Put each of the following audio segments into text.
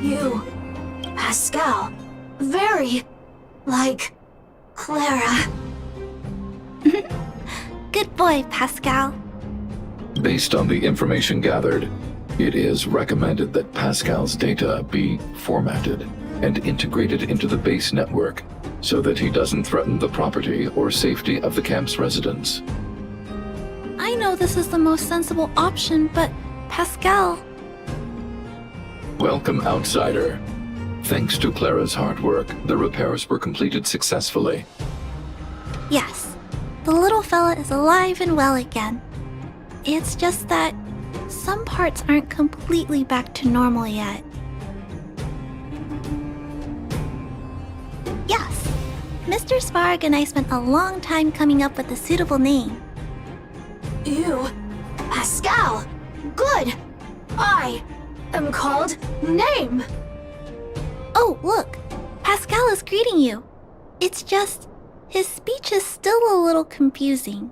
You, Pascal, very like Clara. Good boy, Pascal. Based on the information gathered, it is recommended that Pascal's data be formatted and integrated into the base network so that he doesn't threaten the property or safety of the camp's residents. I know this is the most sensible option, but Pascal... Welcome, outsider. Thanks to Clara's hard work, the repairs were completed successfully. Yes, the little fella is alive and well again. It's just that some parts aren't completely back to normal yet. Yes, Mr. Svarog and I spent a long time coming up with a suitable name. You, Pascal, good. I am called Name. Oh, look, Pascal is greeting you. It's just, his speech is still a little confusing.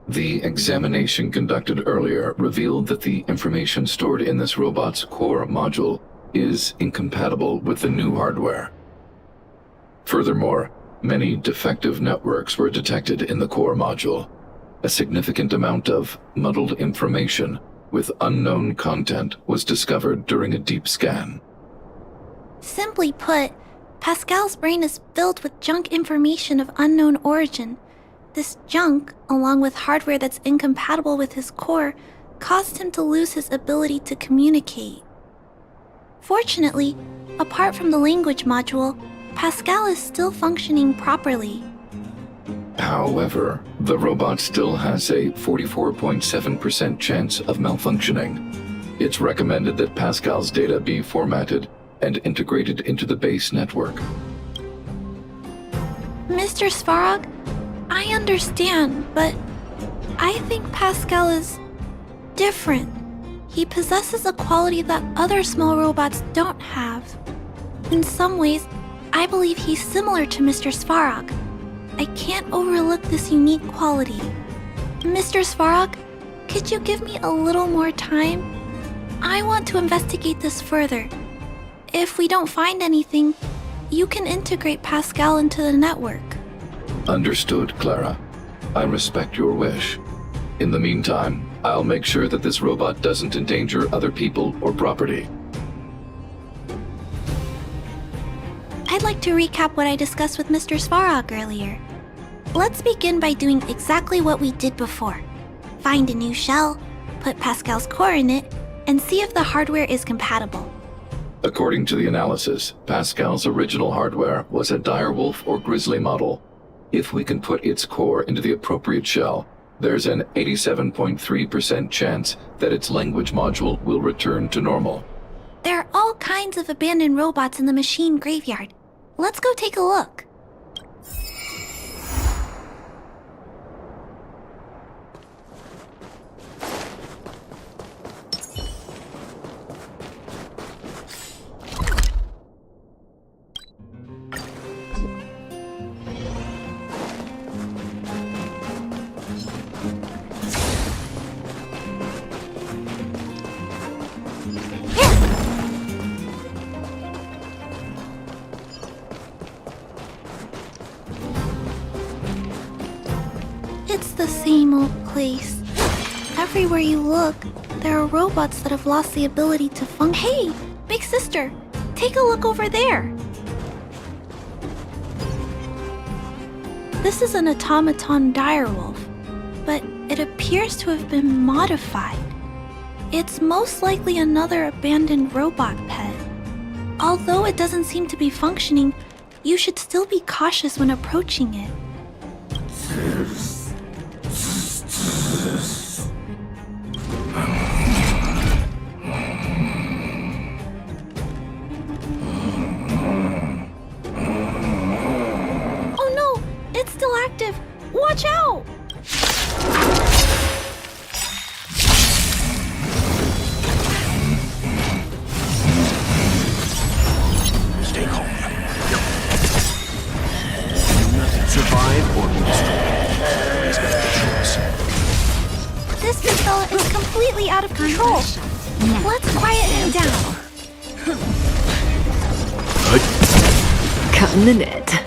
The examination conducted earlier revealed that the information stored in this robot's core module is incompatible with the new hardware. Furthermore, many defective networks were detected in the core module. A significant amount of muddled information with unknown content was discovered during a deep scan. Simply put, Pascal's brain is filled with junk information of unknown origin. This junk, along with hardware that's incompatible with his core, caused him to lose his ability to communicate. Fortunately, apart from the language module, Pascal is still functioning properly. However, the robot still has a 44.7% chance of malfunctioning. It's recommended that Pascal's data be formatted and integrated into the base network. Mr. Svarog, I understand, but I think Pascal is different. He possesses a quality that other small robots don't have. In some ways, I believe he's similar to Mr. Svarog. I can't overlook this unique quality. Mr. Svarog, could you give me a little more time? I want to investigate this further. If we don't find anything, you can integrate Pascal into the network. Understood, Clara. I respect your wish. In the meantime, I'll make sure that this robot doesn't endanger other people or property. I'd like to recap what I discussed with Mr. Svarog earlier. Let's begin by doing exactly what we did before. Find a new shell, put Pascal's core in it, and see if the hardware is compatible. According to the analysis, Pascal's original hardware was a direwolf or grizzly model. If we can put its core into the appropriate shell, there's an 87.3% chance that its language module will return to normal. There are all kinds of abandoned robots in the machine graveyard. Let's go take a look. It's the same old place. Everywhere you look, there are robots that have lost the ability to function. Hey, big sister, take a look over there. This is an automaton direwolf, but it appears to have been modified. It's most likely another abandoned robot pet. Although it doesn't seem to be functioning, you should still be cautious when approaching it. Oh no! It's still active! Watch out! Stay calm. Nothing survive or be destroyed. He's got the choice. This big fella is completely out of control. Let's quiet him down. Cutting the net.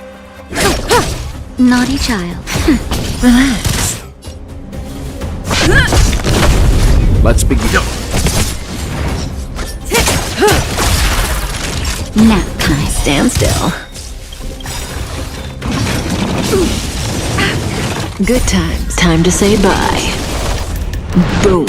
Naughty child. Relax. Let's begin. Now can I stand still? Good times. Time to say bye. Boom.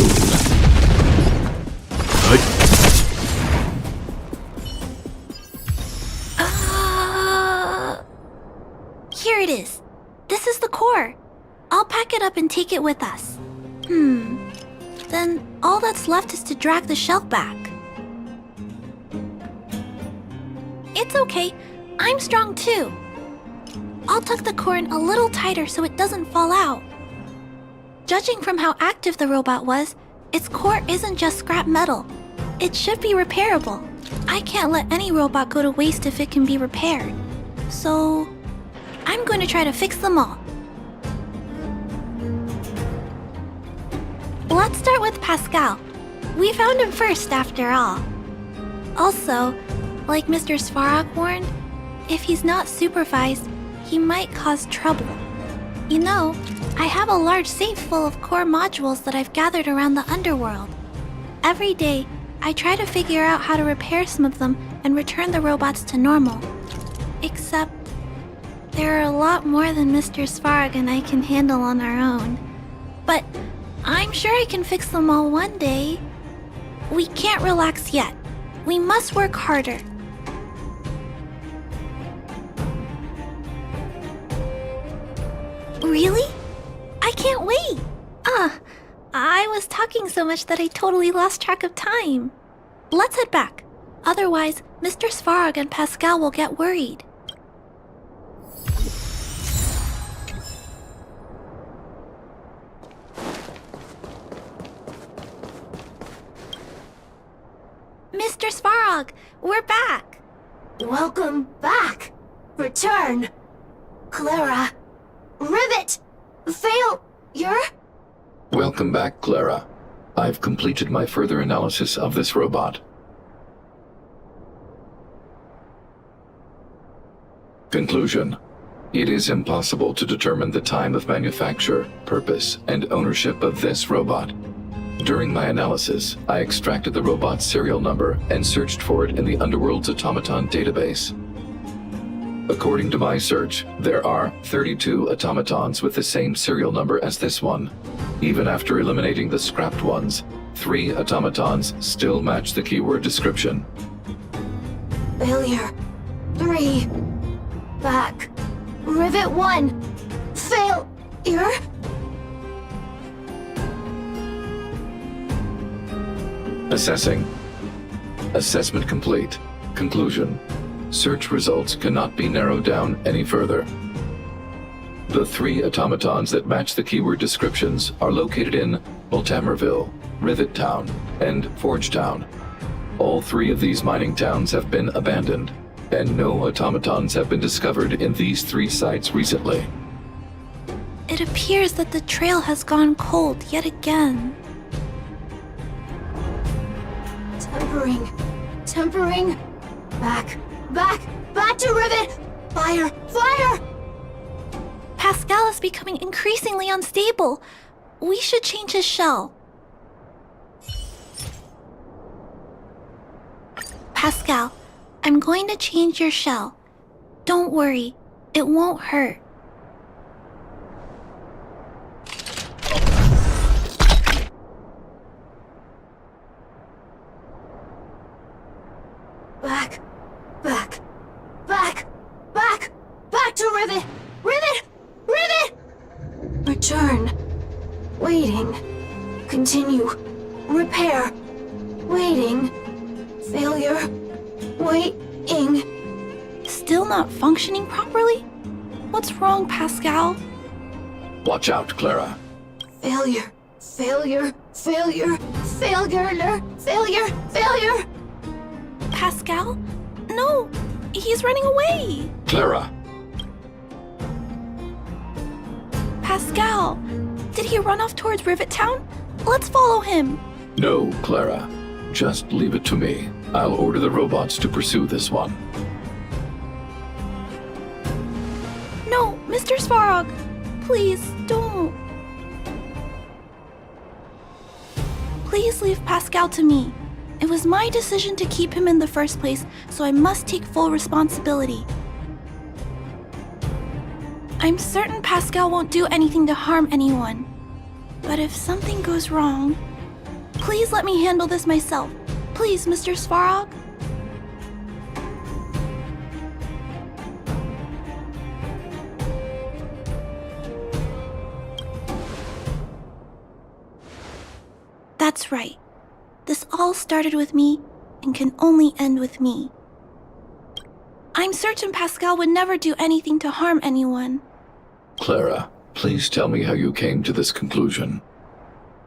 Here it is. This is the core. I'll pack it up and take it with us. Then all that's left is to drag the shell back. It's okay. I'm strong too. I'll tuck the core in a little tighter so it doesn't fall out. Judging from how active the robot was, its core isn't just scrap metal. It should be repairable. I can't let any robot go to waste if it can be repaired. So, I'm going to try to fix them all. Let's start with Pascal. We found him first after all. Also, like Mr. Svarog warned, if he's not supervised, he might cause trouble. You know, I have a large safe full of core modules that I've gathered around the underworld. Every day, I try to figure out how to repair some of them and return the robots to normal. Except, there are a lot more than Mr. Svarog and I can handle on our own. But I'm sure I can fix them all one day. We can't relax yet. We must work harder. Really? I can't wait! I was talking so much that I totally lost track of time. Let's head back. Otherwise, Mr. Svarog and Pascal will get worried. Mr. Svarog, we're back! Welcome back. Return. Clara. Rivet. Failure. Welcome back, Clara. I've completed my further analysis of this robot. Conclusion. It is impossible to determine the time of manufacture, purpose, and ownership of this robot. During my analysis, I extracted the robot's serial number and searched for it in the Underworld's automaton database. According to my search, there are 32 automatons with the same serial number as this one. Even after eliminating the scrapped ones, 3 automatons still match the keyword description. Failure. 3. Back. Rivet 1. Failure. Assessing. Assessment complete. Conclusion. Search results cannot be narrowed down any further. The 3 automatons that match the keyword descriptions are located in Multamerville, Rivet Town, and Forge Town. All 3 of these mining towns have been abandoned, and no automatons have been discovered in these 3 sites recently. It appears that the trail has gone cold yet again. Tempering. Back to Rivet. Fire. Pascal is becoming increasingly unstable. We should change his shell. Pascal, I'm going to change your shell. Don't worry, it won't hurt. Back to Rivet. Rivet! Return. Waiting. Continue. Repair. Waiting. Failure. Waiting. Still not functioning properly? What's wrong, Pascal? Watch out, Clara. Failure. Failure. Failure. Failure. Failure. Failure. Pascal? No! He's running away! Clara! Pascal! Did he run off towards Rivet Town? Let's follow him! No, Clara. Just leave it to me. I'll order the robots to pursue this one. No, Mr. Svarog! Please, don't! Please leave Pascal to me. It was my decision to keep him in the first place, so I must take full responsibility. I'm certain Pascal won't do anything to harm anyone. But if something goes wrong, please let me handle this myself. Please, Mr. Svarog? That's right. This all started with me and can only end with me. I'm certain Pascal would never do anything to harm anyone. Clara, please tell me how you came to this conclusion.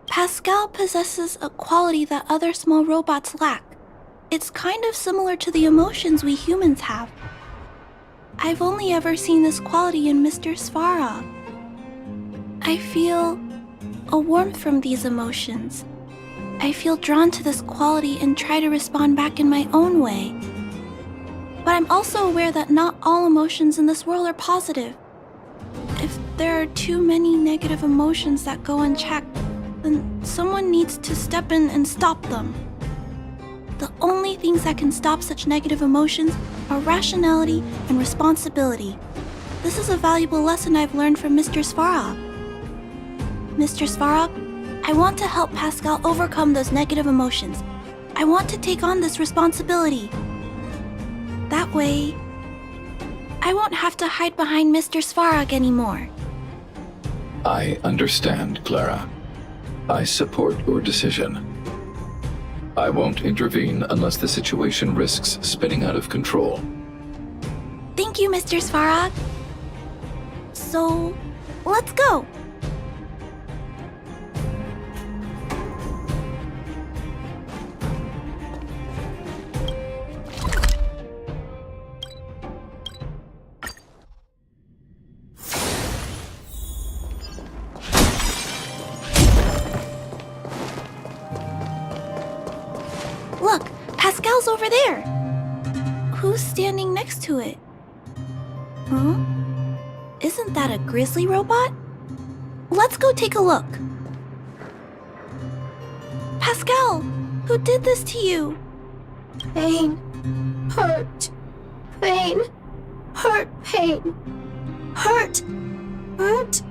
Pascal possesses a quality that other small robots lack. It's kind of similar to the emotions we humans have. I've only ever seen this quality in Mr. Svarog. I feel a warmth from these emotions. I feel drawn to this quality and try to respond back in my own way. But I'm also aware that not all emotions in this world are positive. If there are too many negative emotions that go unchecked, then someone needs to step in and stop them. The only things that can stop such negative emotions are rationality and responsibility. This is a valuable lesson I've learned from Mr. Svarog. Mr. Svarog, I want to help Pascal overcome those negative emotions. I want to take on this responsibility. That way, I won't have to hide behind Mr. Svarog anymore. I understand, Clara. I support your decision. I won't intervene unless the situation risks spinning out of control. Thank you, Mr. Svarog. So, let's go. Look, Pascal's over there. Who's standing next to it? Huh? Isn't that a grizzly robot? Let's go take a look. Pascal, who did this to you? Pain. Hurt. Pain. Hurt. Pain. Hurt. Hurt.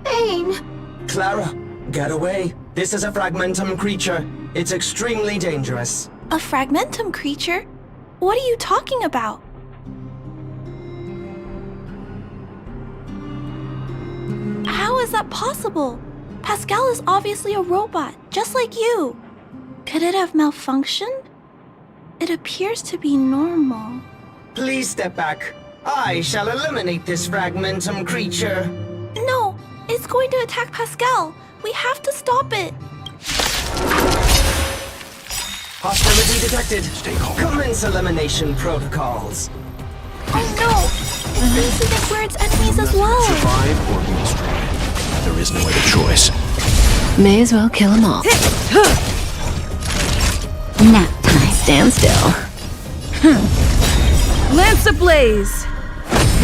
Pain. Clara, get away. This is a fragmentum creature. It's extremely dangerous. A fragmentum creature? What are you talking about? How is that possible? Pascal is obviously a robot, just like you. Could it have malfunctioned? It appears to be normal. Please step back. I shall eliminate this fragmentum creature. No, it's going to attack Pascal. We have to stop it. Hostility detected. Stay calm. Commence elimination protocols. Oh no! It seems as if we're its enemies as well. Survive or be destroyed. There is no other choice. May as well kill them all. Nap time. Stand still. Lance ablaze!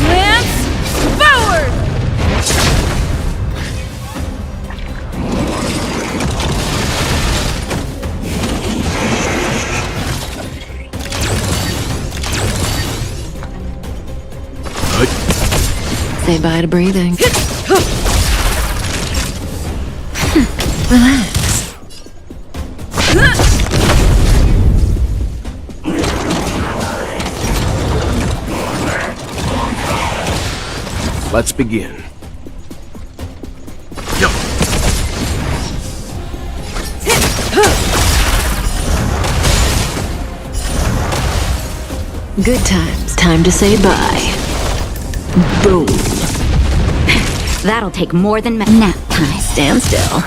Lance forward! Say bye to breathing. Relax. Let's begin. Good times. Time to say bye. Boom. That'll take more than nap time. Stand still.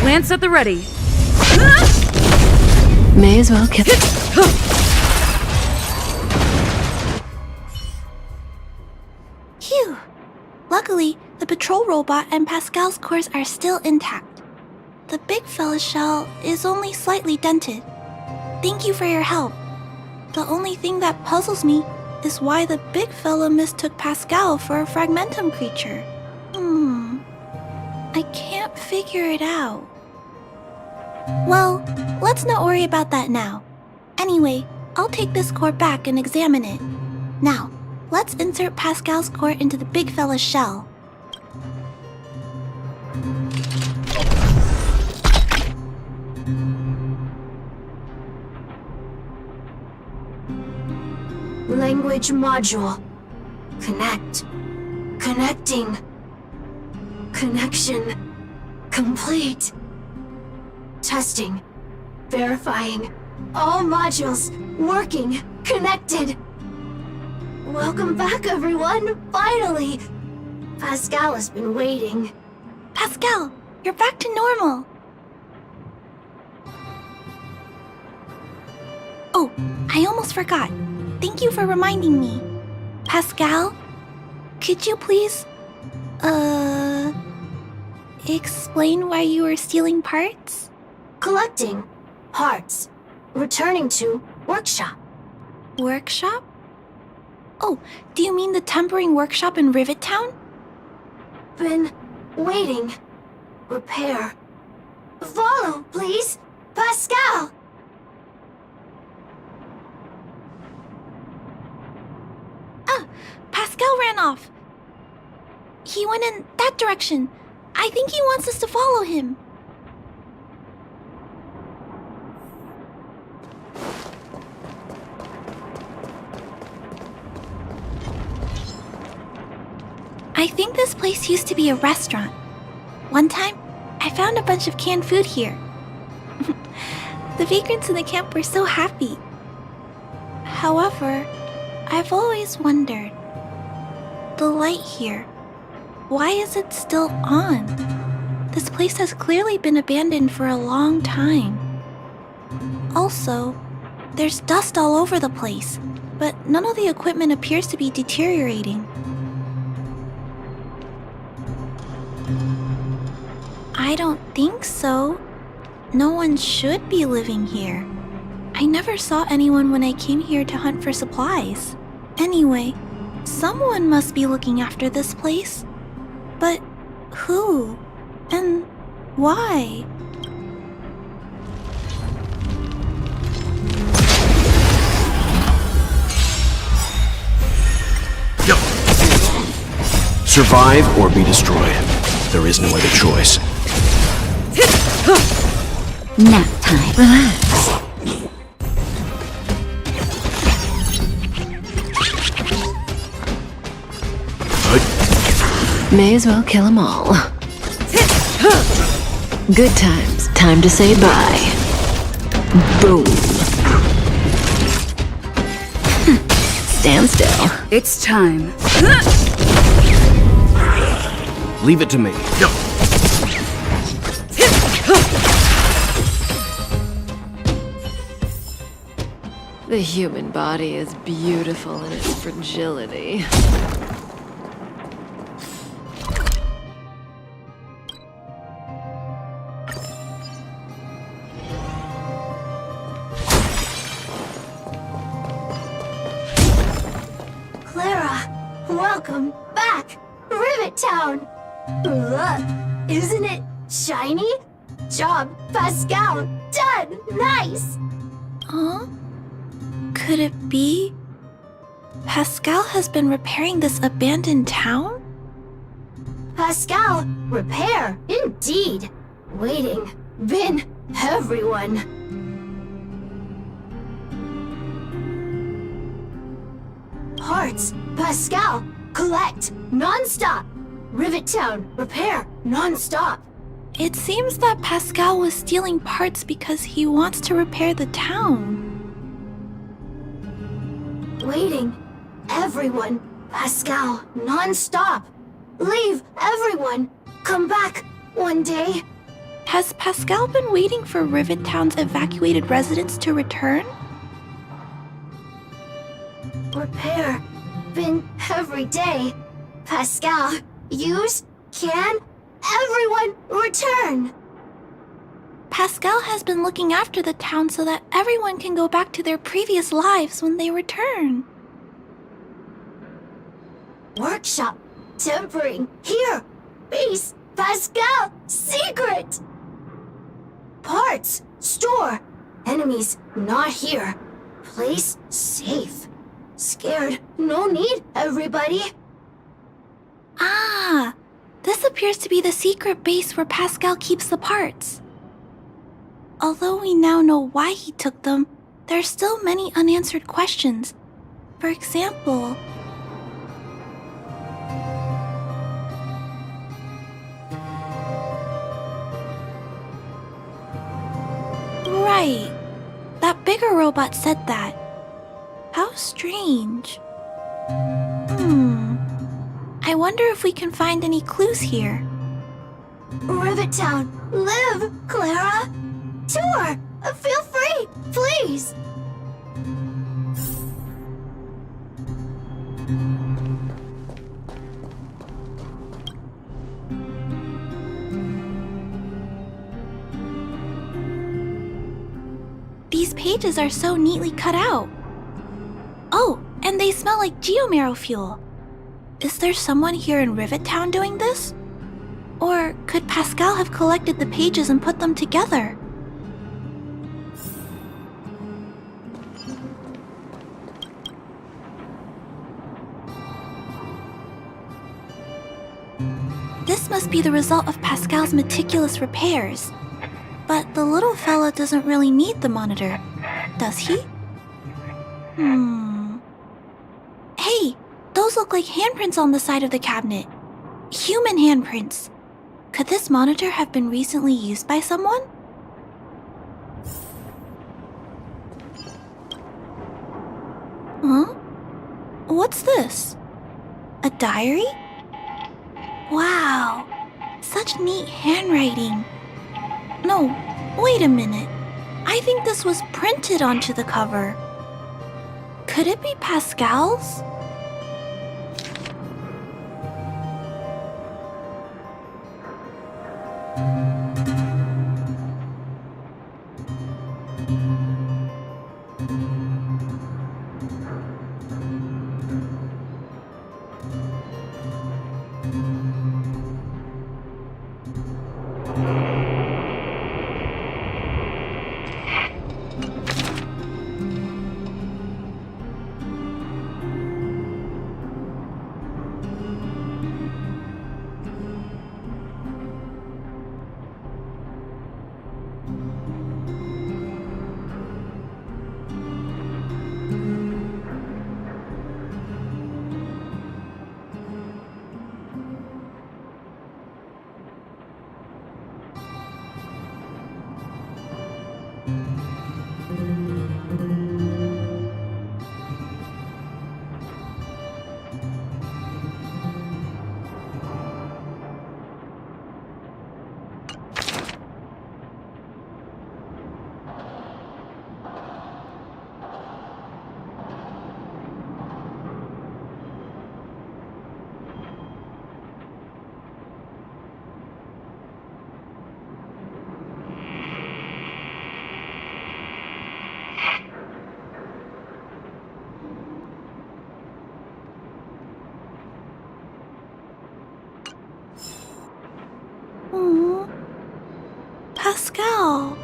Lance at the ready. May as well kill. Phew! Luckily, the patrol robot and Pascal's cores are still intact. The big fella's shell is only slightly dented. Thank you for your help. The only thing that puzzles me is why the big fella mistook Pascal for a fragmentum creature. I can't figure it out. Well, let's not worry about that now. Anyway, I'll take this core back and examine it. Now, let's insert Pascal's core into the big fella's shell. Language module. Connect. Connecting. Connection. Complete. Testing. Verifying. All modules working. Connected. Welcome back, everyone. Finally. Pascal has been waiting. Pascal, you're back to normal. Oh, I almost forgot. Thank you for reminding me. Pascal, could you please, explain why you were stealing parts? Collecting. Parts. Returning to workshop. Workshop? Oh, do you mean the tempering workshop in Rivet Town? Been waiting. Repair. Follow, please. Pascal! Pascal ran off. He went in that direction. I think he wants us to follow him. I think this place used to be a restaurant. One time, I found a bunch of canned food here. The vagrants in the camp were so happy. However, I've always wondered, the light here, why is it still on? This place has clearly been abandoned for a long time. Also, there's dust all over the place, but none of the equipment appears to be deteriorating. I don't think so. No one should be living here. I never saw anyone when I came here to hunt for supplies. Anyway, someone must be looking after this place. But who? And why? Survive or be destroyed. There is no other choice. Nap time. Relax. May as well kill them all. Good times. Time to say bye. Boom. Stand still. It's time. Leave it to me. The human body is beautiful in its fragility. Clara, welcome back. Rivet Town. Look, isn't it shiny? Job, Pascal. Done. Nice. Huh? Could it be Pascal has been repairing this abandoned town? Pascal, repair, indeed. Waiting, been everyone. Parts, Pascal, collect, non-stop. Rivet Town, repair, non-stop. It seems that Pascal was stealing parts because he wants to repair the town. Waiting. Everyone. Pascal, non-stop. Leave, everyone. Come back one day. Has Pascal been waiting for Rivet Town's evacuated residents to return? Repair. Been every day. Pascal, use, can, everyone return. Pascal has been looking after the town so that everyone can go back to their previous lives when they return. Workshop. Tempering. Here. Base. Pascal. Secret. Parts. Store. Enemies. Not here. Place. Safe. Scared. No need, everybody. Ah, this appears to be the secret base where Pascal keeps the parts. Although we now know why he took them, there are still many unanswered questions. For example, right, that bigger robot said that. How strange. I wonder if we can find any clues here. Rivet Town. Live, Clara. Tour. Feel free, please. These pages are so neatly cut out. Oh, and they smell like geomarrow fuel. Is there someone here in Rivet Town doing this? Or could Pascal have collected the pages and put them together? This must be the result of Pascal's meticulous repairs. But the little fella doesn't really need the monitor, does he? Hey, those look like handprints on the side of the cabinet. Human handprints. Could this monitor have been recently used by someone? Huh? What's this? A diary? Wow, such neat handwriting. No, wait a minute. I think this was printed onto the cover. Could it be Pascal's? Pascal.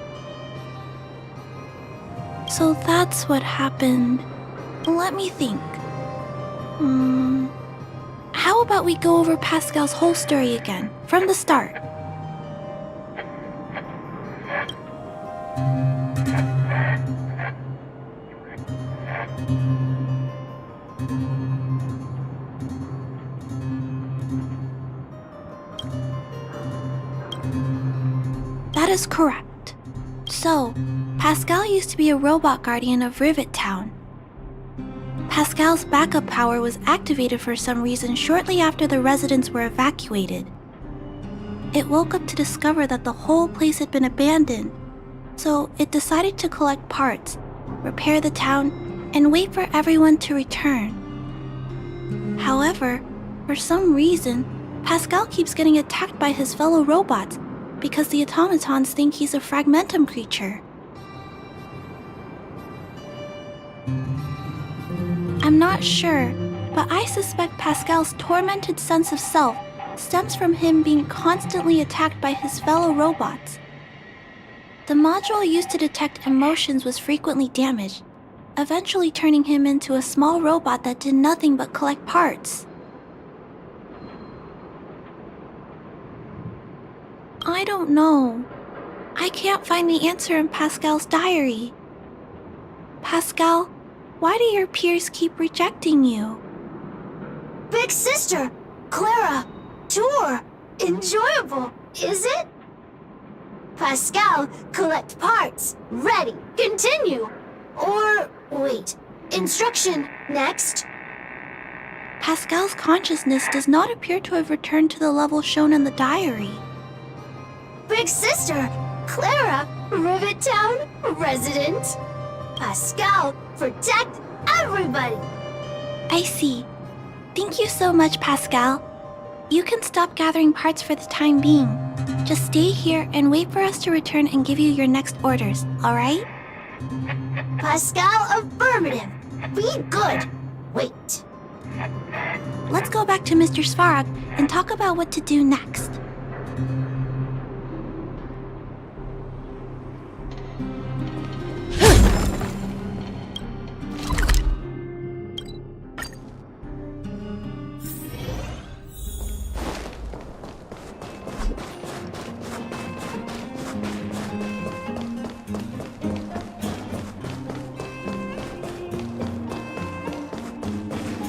So that's what happened. Let me think. How about we go over Pascal's whole story again, from the start? That is correct. So, Pascal used to be a robot guardian of Rivet Town. Pascal Pascal's backup power was activated for some reason shortly after the residents were evacuated. It woke up to discover that the whole place had been abandoned, so it decided to collect parts, repair the town, and wait for everyone to return. However, for some reason, Pascal keeps getting attacked by his fellow robots because the automatons think he's a fragmentum creature. I'm not sure, but I suspect Pascal's tormented sense of self stems from him being constantly attacked by his fellow robots. The module used to detect emotions was frequently damaged, eventually turning him into a small robot that did nothing but collect parts. I don't know. I can't find the answer in Pascal's diary. Pascal, why do your peers keep rejecting you? Big sister, Clara, tour, enjoyable, is it? Pascal, collect parts, ready, continue. Or, wait, instruction, next. Pascal's consciousness does not appear to have returned to the level shown in the diary. Big sister, Clara, Rivet Town, resident. Pascal, protect everybody. I see. Thank you so much, Pascal. You can stop gathering parts for the time being. Just stay here and wait for us to return and give you your next orders, alright? Pascal, affirmative. Be good. Wait. Let's go back to Mr. Svarog and talk about what to do next.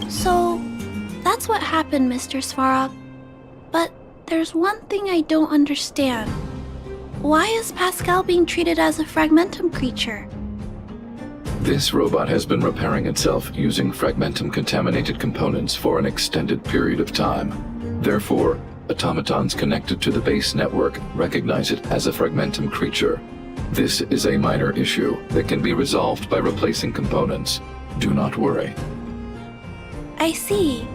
So, that's what happened, Mr. Svarog. But there's one thing I don't understand. Why is Pascal being treated as a fragmentum creature? This robot has been repairing itself using fragmentum-contaminated components for an extended period of time. Therefore, automatons connected to the base network recognize it as a fragmentum creature. This is a minor issue that can be resolved by replacing components. Do not worry. I see.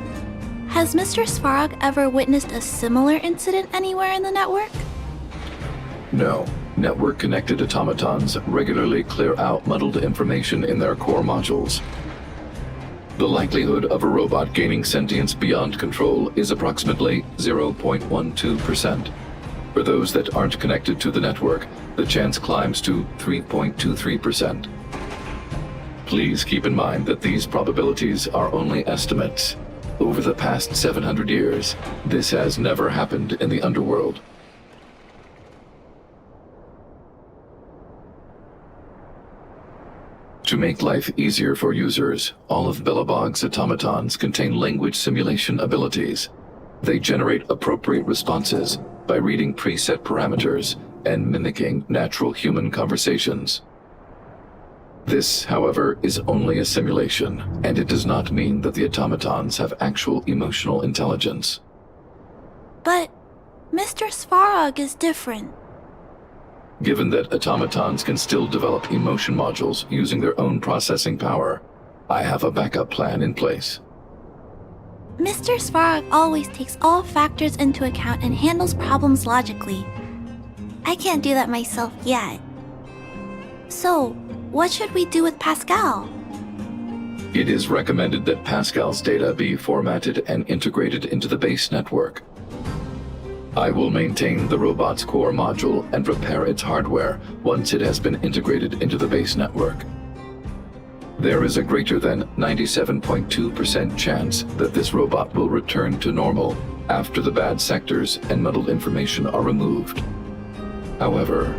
Has Mr. Svarog ever witnessed a similar incident anywhere in the network? No. Network-connected automatons regularly clear out muddled information in their core modules. The likelihood of a robot gaining sentience beyond control is approximately 0.12%. For those that aren't connected to the network, the chance climbs to 3.23%. Please keep in mind that these probabilities are only estimates. Over the past 700 years, this has never happened in the underworld. To make life easier for users, all of Belobog's automatons contain language simulation abilities. They generate appropriate responses by reading preset parameters and mimicking natural human conversations. This, however, is only a simulation, and it does not mean that the automatons have actual emotional intelligence. But Mr. Svarog is different. Given that automatons can still develop emotion modules using their own processing power, I have a backup plan in place. Mr. Svarog always takes all factors into account and handles problems logically. I can't do that myself yet. So, what should we do with Pascal? It is recommended that Pascal's data be formatted and integrated into the base network. I will maintain the robot's core module and repair its hardware once it has been integrated into the base network. There is a greater than 97.2% chance that this robot will return to normal after the bad sectors and muddled information are removed. However,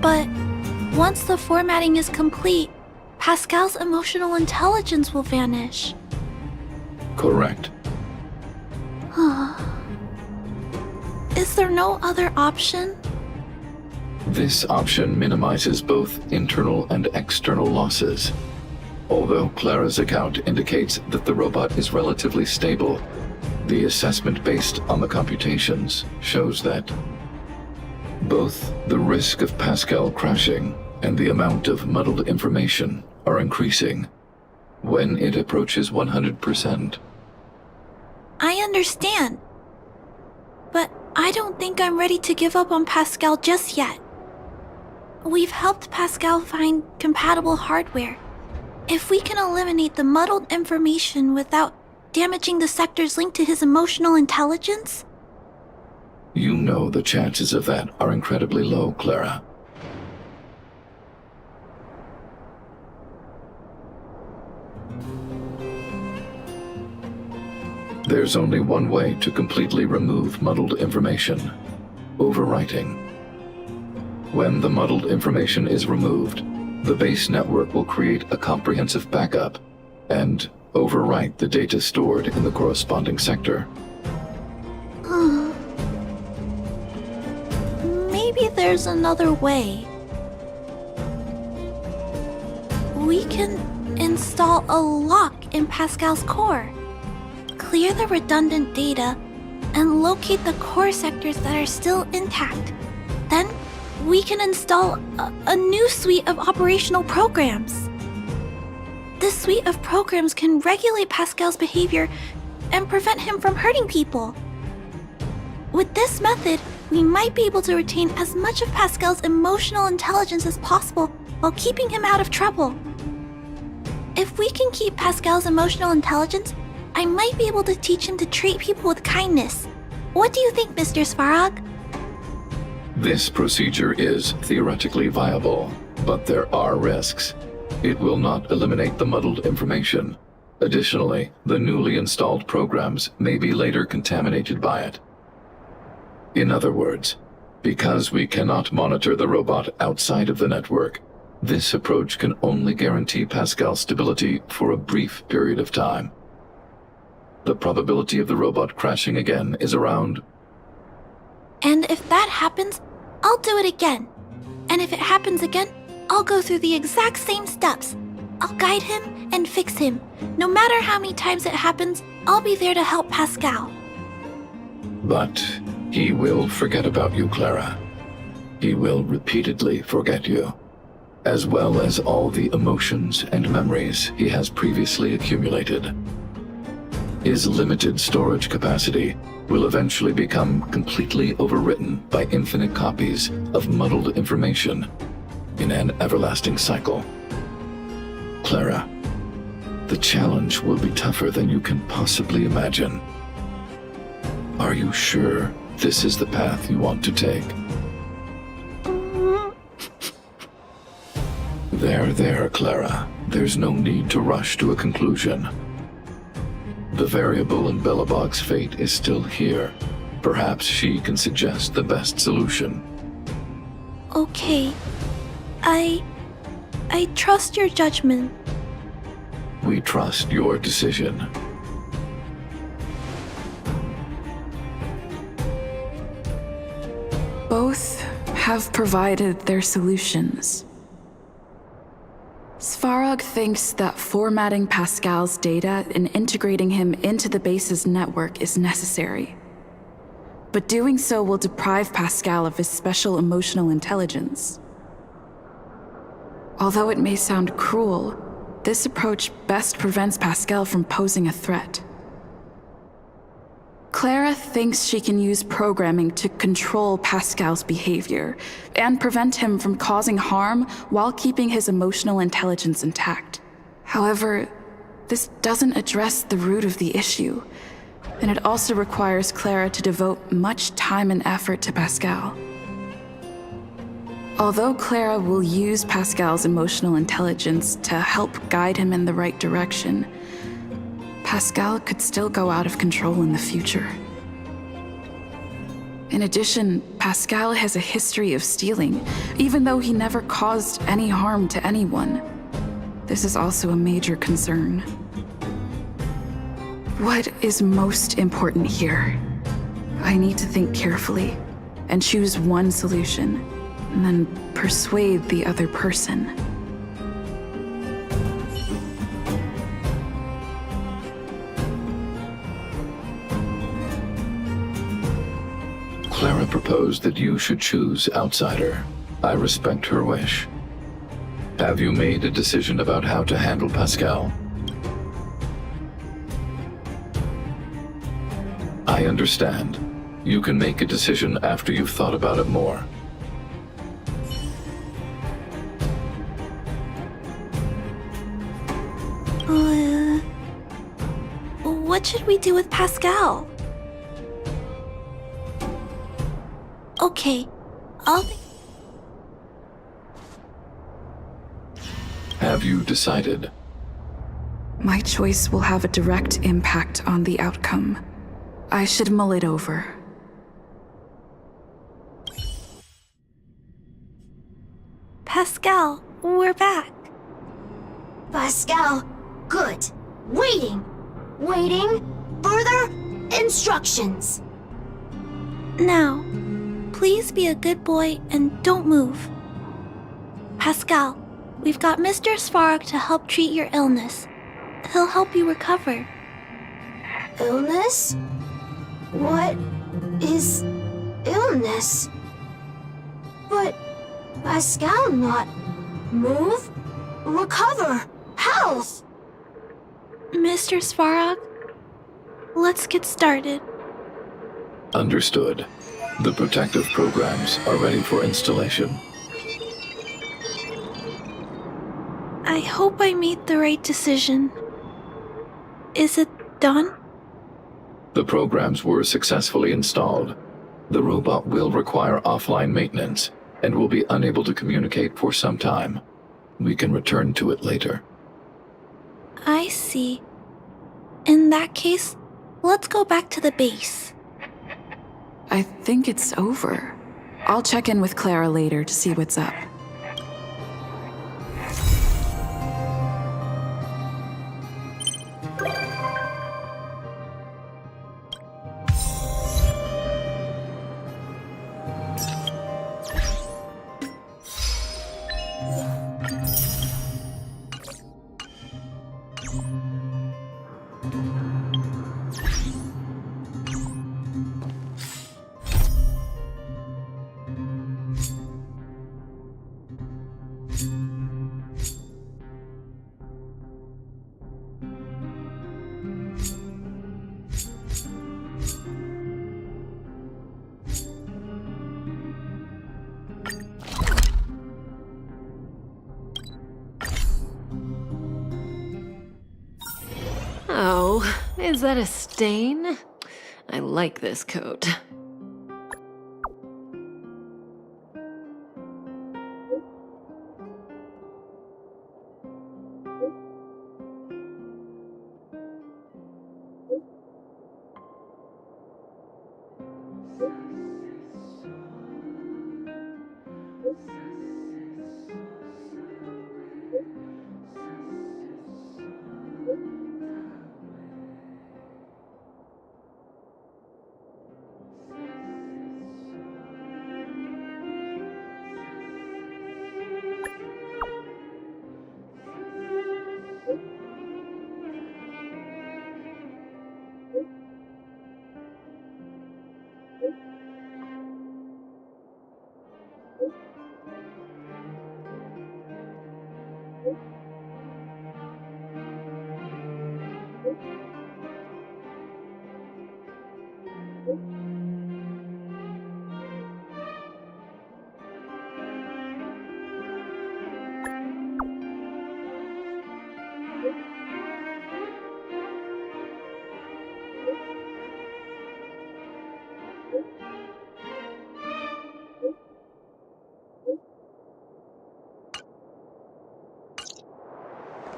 but once the formatting is complete, Pascal's emotional intelligence will vanish. correct. Is there no other option? This option minimizes both internal and external losses. Although Clara's account indicates that the robot is relatively stable, the assessment based on the computations shows that both the risk of Pascal crashing and the amount of muddled information are increasing when it approaches 100%. I understand. But I don't think I'm ready to give up on Pascal just yet. We've helped Pascal find compatible hardware. If we can eliminate the muddled information without damaging the sectors linked to his emotional intelligence? You know the chances of that are incredibly low, Clara. There's only one way to completely remove muddled information: overwriting. When the muddled information is removed, the base network will create a comprehensive backup and overwrite the data stored in the corresponding sector. Maybe there's another way. We can install a lock in Pascal's core, clear the redundant data, and locate the core sectors that are still intact. Then we can install a new suite of operational programs. This suite of programs can regulate Pascal's behavior and prevent him from hurting people. With this method, we might be able to retain as much of Pascal's emotional intelligence as possible while keeping him out of trouble. If we can keep Pascal's emotional intelligence, I might be able to teach him to treat people with kindness. What do you think, Mr. Svarog? This procedure is theoretically viable, but there are risks. It will not eliminate the muddled information. Additionally, the newly installed programs may be later contaminated by it. In other words, because we cannot monitor the robot outside of the network, this approach can only guarantee Pascal's stability for a brief period of time. The probability of the robot crashing again is around... And if that happens, I'll do it again. And if it happens again, I'll go through the exact same steps. I'll guide him and fix him. No matter how many times it happens, I'll be there to help Pascal. But he will forget about you, Clara. He will repeatedly forget you, as well as all the emotions and memories he has previously accumulated. His limited storage capacity will eventually become completely overwritten by infinite copies of muddled information in an everlasting cycle. Clara, the challenge will be tougher than you can possibly imagine. Are you sure this is the path you want to take? There, Clara. There's no need to rush to a conclusion. The variable in Belobog's fate is still here. Perhaps she can suggest the best solution. Okay. I trust your judgment. We trust your decision. Both have provided their solutions. Svarog thinks that formatting Pascal's data and integrating him into the base's network is necessary. But doing so will deprive Pascal of his special emotional intelligence. Although it may sound cruel, this approach best prevents Pascal from posing a threat. Clara thinks she can use programming to control Pascal's behavior and prevent him from causing harm while keeping his emotional intelligence intact. However, this doesn't address the root of the issue, and it also requires Clara to devote much time and effort to Pascal. Although Clara will use Pascal's emotional intelligence to help guide him in the right direction, Pascal could still go out of control in the future. In addition, Pascal has a history of stealing, even though he never caused any harm to anyone. This is also a major concern. What is most important here? I need to think carefully and choose one solution. and then persuade the other person. Clara proposed that you should choose outsider. I respect her wish. Have you made a decision about how to handle Pascal? I understand. You can make a decision after you've thought about it more. What should we do with Pascal? Okay, I'll think. Have you decided? My choice will have a direct impact on the outcome. I should mull it over. Pascal, we're back. Pascal, good. Waiting. Waiting. Further instructions. Now, please be a good boy and don't move. Pascal, we've got Mr. Svarog to help treat your illness. He'll help you recover. Illness? What is illness? But Pascal not move, recover, health. Mr. Svarog, let's get started. Understood. The protective programs are ready for installation. I hope I made the right decision. Is it done? The programs were successfully installed. The robot will require offline maintenance and will be unable to communicate for some time. We can return to it later. I see. In that case, let's go back to the base. I think it's over. I'll check in with Clara later to see what's up. Oh, is that a stain? I like this coat.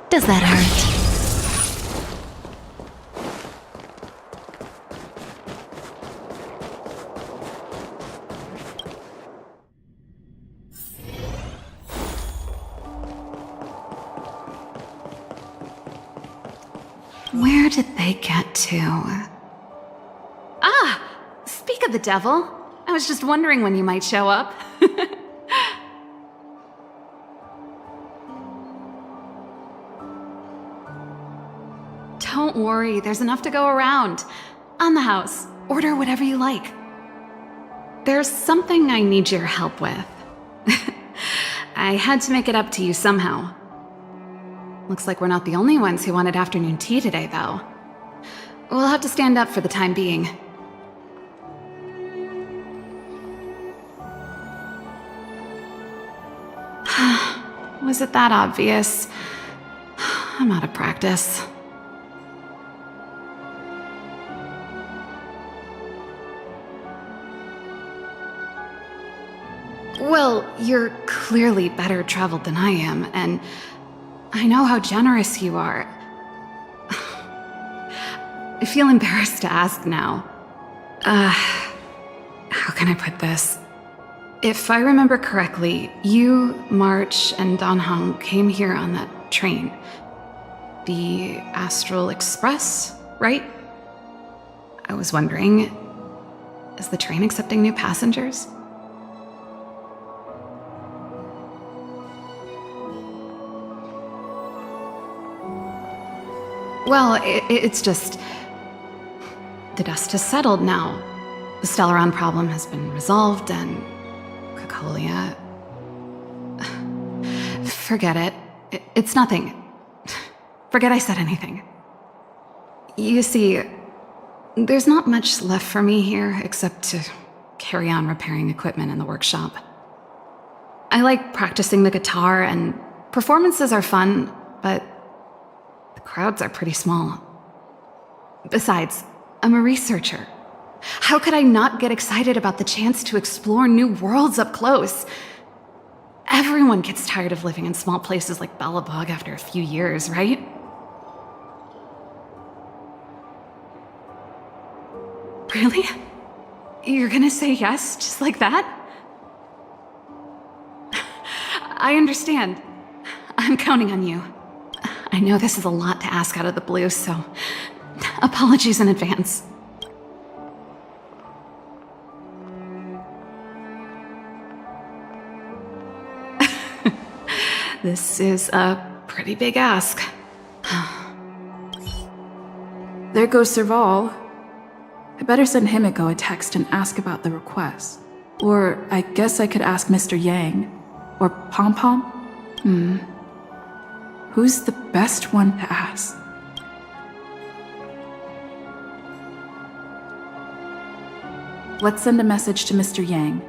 Does that hurt? Where did they get to? Ah! Speak of the devil. I was just wondering when you might show up. Don't worry, there's enough to go around. On the house, order whatever you like. There's something I need your help with. I had to make it up to you somehow. Looks like we're not the only ones who wanted afternoon tea today, though. We'll have to stand up for the time being. Was it that obvious? I'm out of practice. Well, you're clearly better traveled than I am, and I know how generous you are. I feel embarrassed to ask now. How can I put this? If I remember correctly, you, March, and Don Hong came here on that train. The Astral Express, right? I was wondering, is the train accepting new passengers? Well, it's just... the dust has settled now. The Stellaron problem has been resolved, and... Cacolia... Forget it. It's nothing. Forget I said anything. You see, there's not much left for me here except to carry on repairing equipment in the workshop. I like practicing the guitar, and performances are fun, but the crowds are pretty small. Besides, I'm a researcher. How could I not get excited about the chance to explore new worlds up close? Everyone gets tired of living in small places like Bellabog after a few years, right? Really? You're gonna say yes, just like that? I understand. I'm counting on you. I know this is a lot to ask out of the blue, so apologies in advance. This is a pretty big ask. There goes Serval. I better send Himiko a text and ask about the request. Or I guess I could ask Mr. Yang. Or Pom Pom? Who's the best one to ask? Let's send a message to Mr. Yang.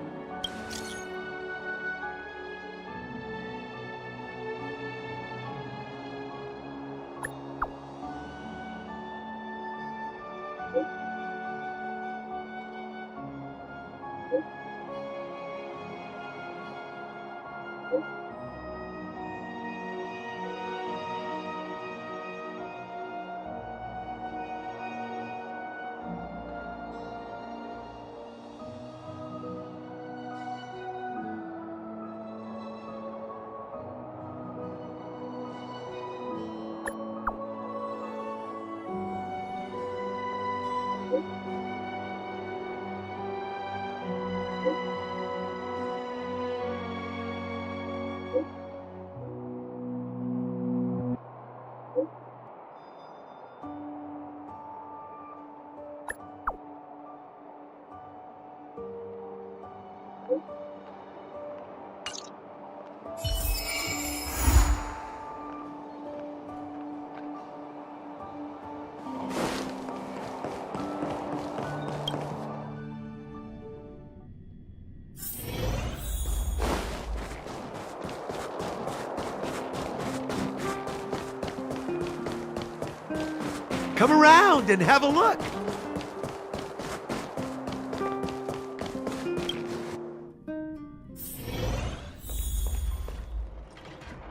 Come around and have a look.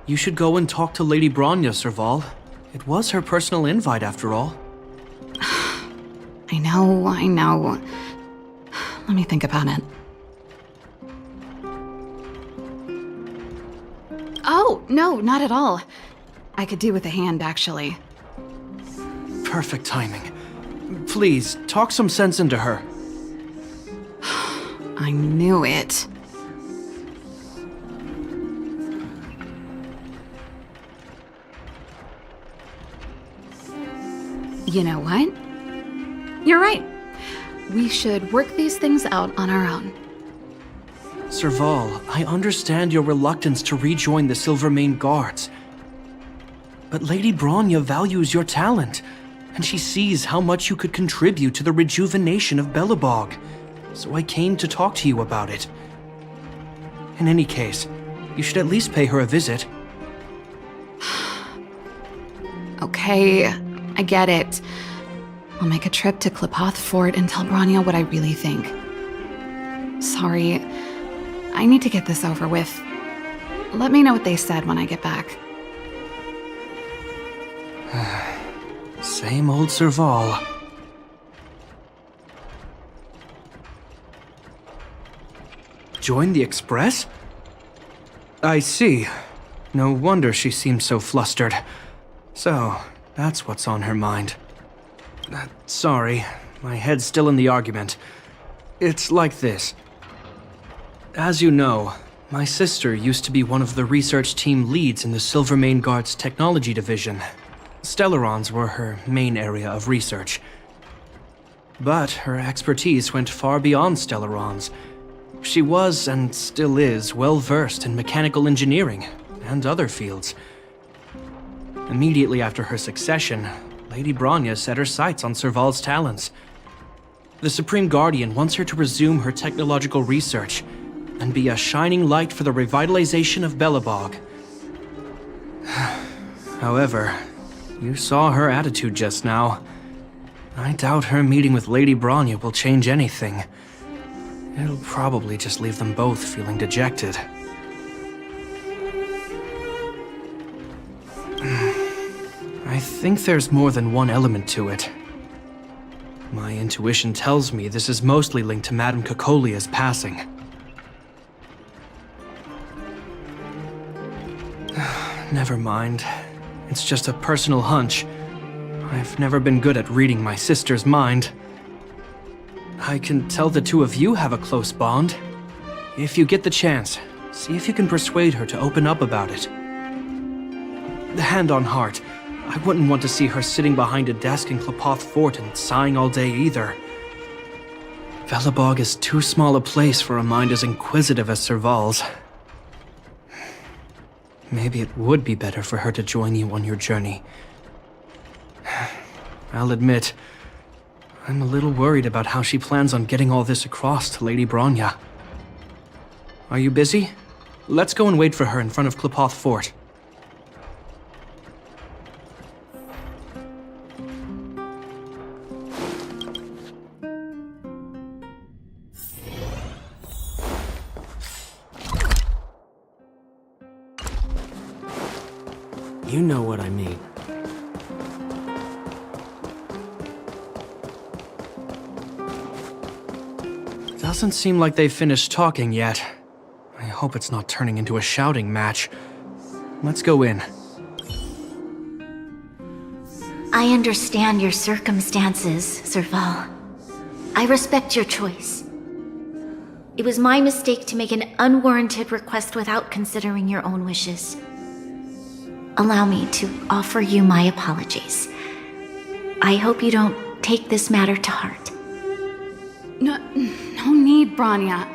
You should go and talk to Lady Bronya, Serval. It was her personal invite, after all. I know. Let me think about it. Oh, no, not at all. I could do with a hand, actually. Perfect timing. Please, talk some sense into her. I knew it. You know what? You're right. We should work these things out on our own. Serval, I understand your reluctance to rejoin the Silvermane Guards. But Lady Bronya values your talent, and she sees how much you could contribute to the rejuvenation of Belobog. So I came to talk to you about it. In any case, you should at least pay her a visit. Okay, I get it. I'll make a trip to Klipoth Fort and tell Bronya what I really think. Sorry, I need to get this over with. Let me know what they said when I get back. Same old Serval. Join the Express? I see. No wonder she seemed so flustered. So, that's what's on her mind. Sorry, my head's still in the argument. It's like this. As you know, my sister used to be one of the research team leads in the Silvermane Guard's technology division. Stellarons were her main area of research. But her expertise went far beyond Stellarons. She was, and still is, well versed in mechanical engineering and other fields. Immediately after her succession, Lady Bronya set her sights on Serval's talents. The Supreme Guardian wants her to resume her technological research and be a shining light for the revitalization of Belobog. However, you saw her attitude just now. I doubt her meeting with Lady Bronya will change anything. It'll probably just leave them both feeling dejected. I think there's more than one element to it. My intuition tells me this is mostly linked to Madame Cocolia's passing. Never mind. It's just a personal hunch. I've never been good at reading my sister's mind. I can tell the two of you have a close bond. If you get the chance, see if you can persuade her to open up about it. Hand on heart, I wouldn't want to see her sitting behind a desk in Klipoth Fort and sighing all day either. Belobog is too small a place for a mind as inquisitive as Serval's. Maybe it would be better for her to join you on your journey. I'll admit, I'm a little worried about how she plans on getting all this across to Lady Bronya. Are you busy? Let's go and wait for her in front of Klipoth Fort. You know what I mean. Doesn't seem like they've finished talking yet. I hope it's not turning into a shouting match. Let's go in. I understand your circumstances, Serval. I respect your choice. It was my mistake to make an unwarranted request without considering your own wishes. Allow me to offer you my apologies. I hope you don't take this matter to heart. No need, Bronya.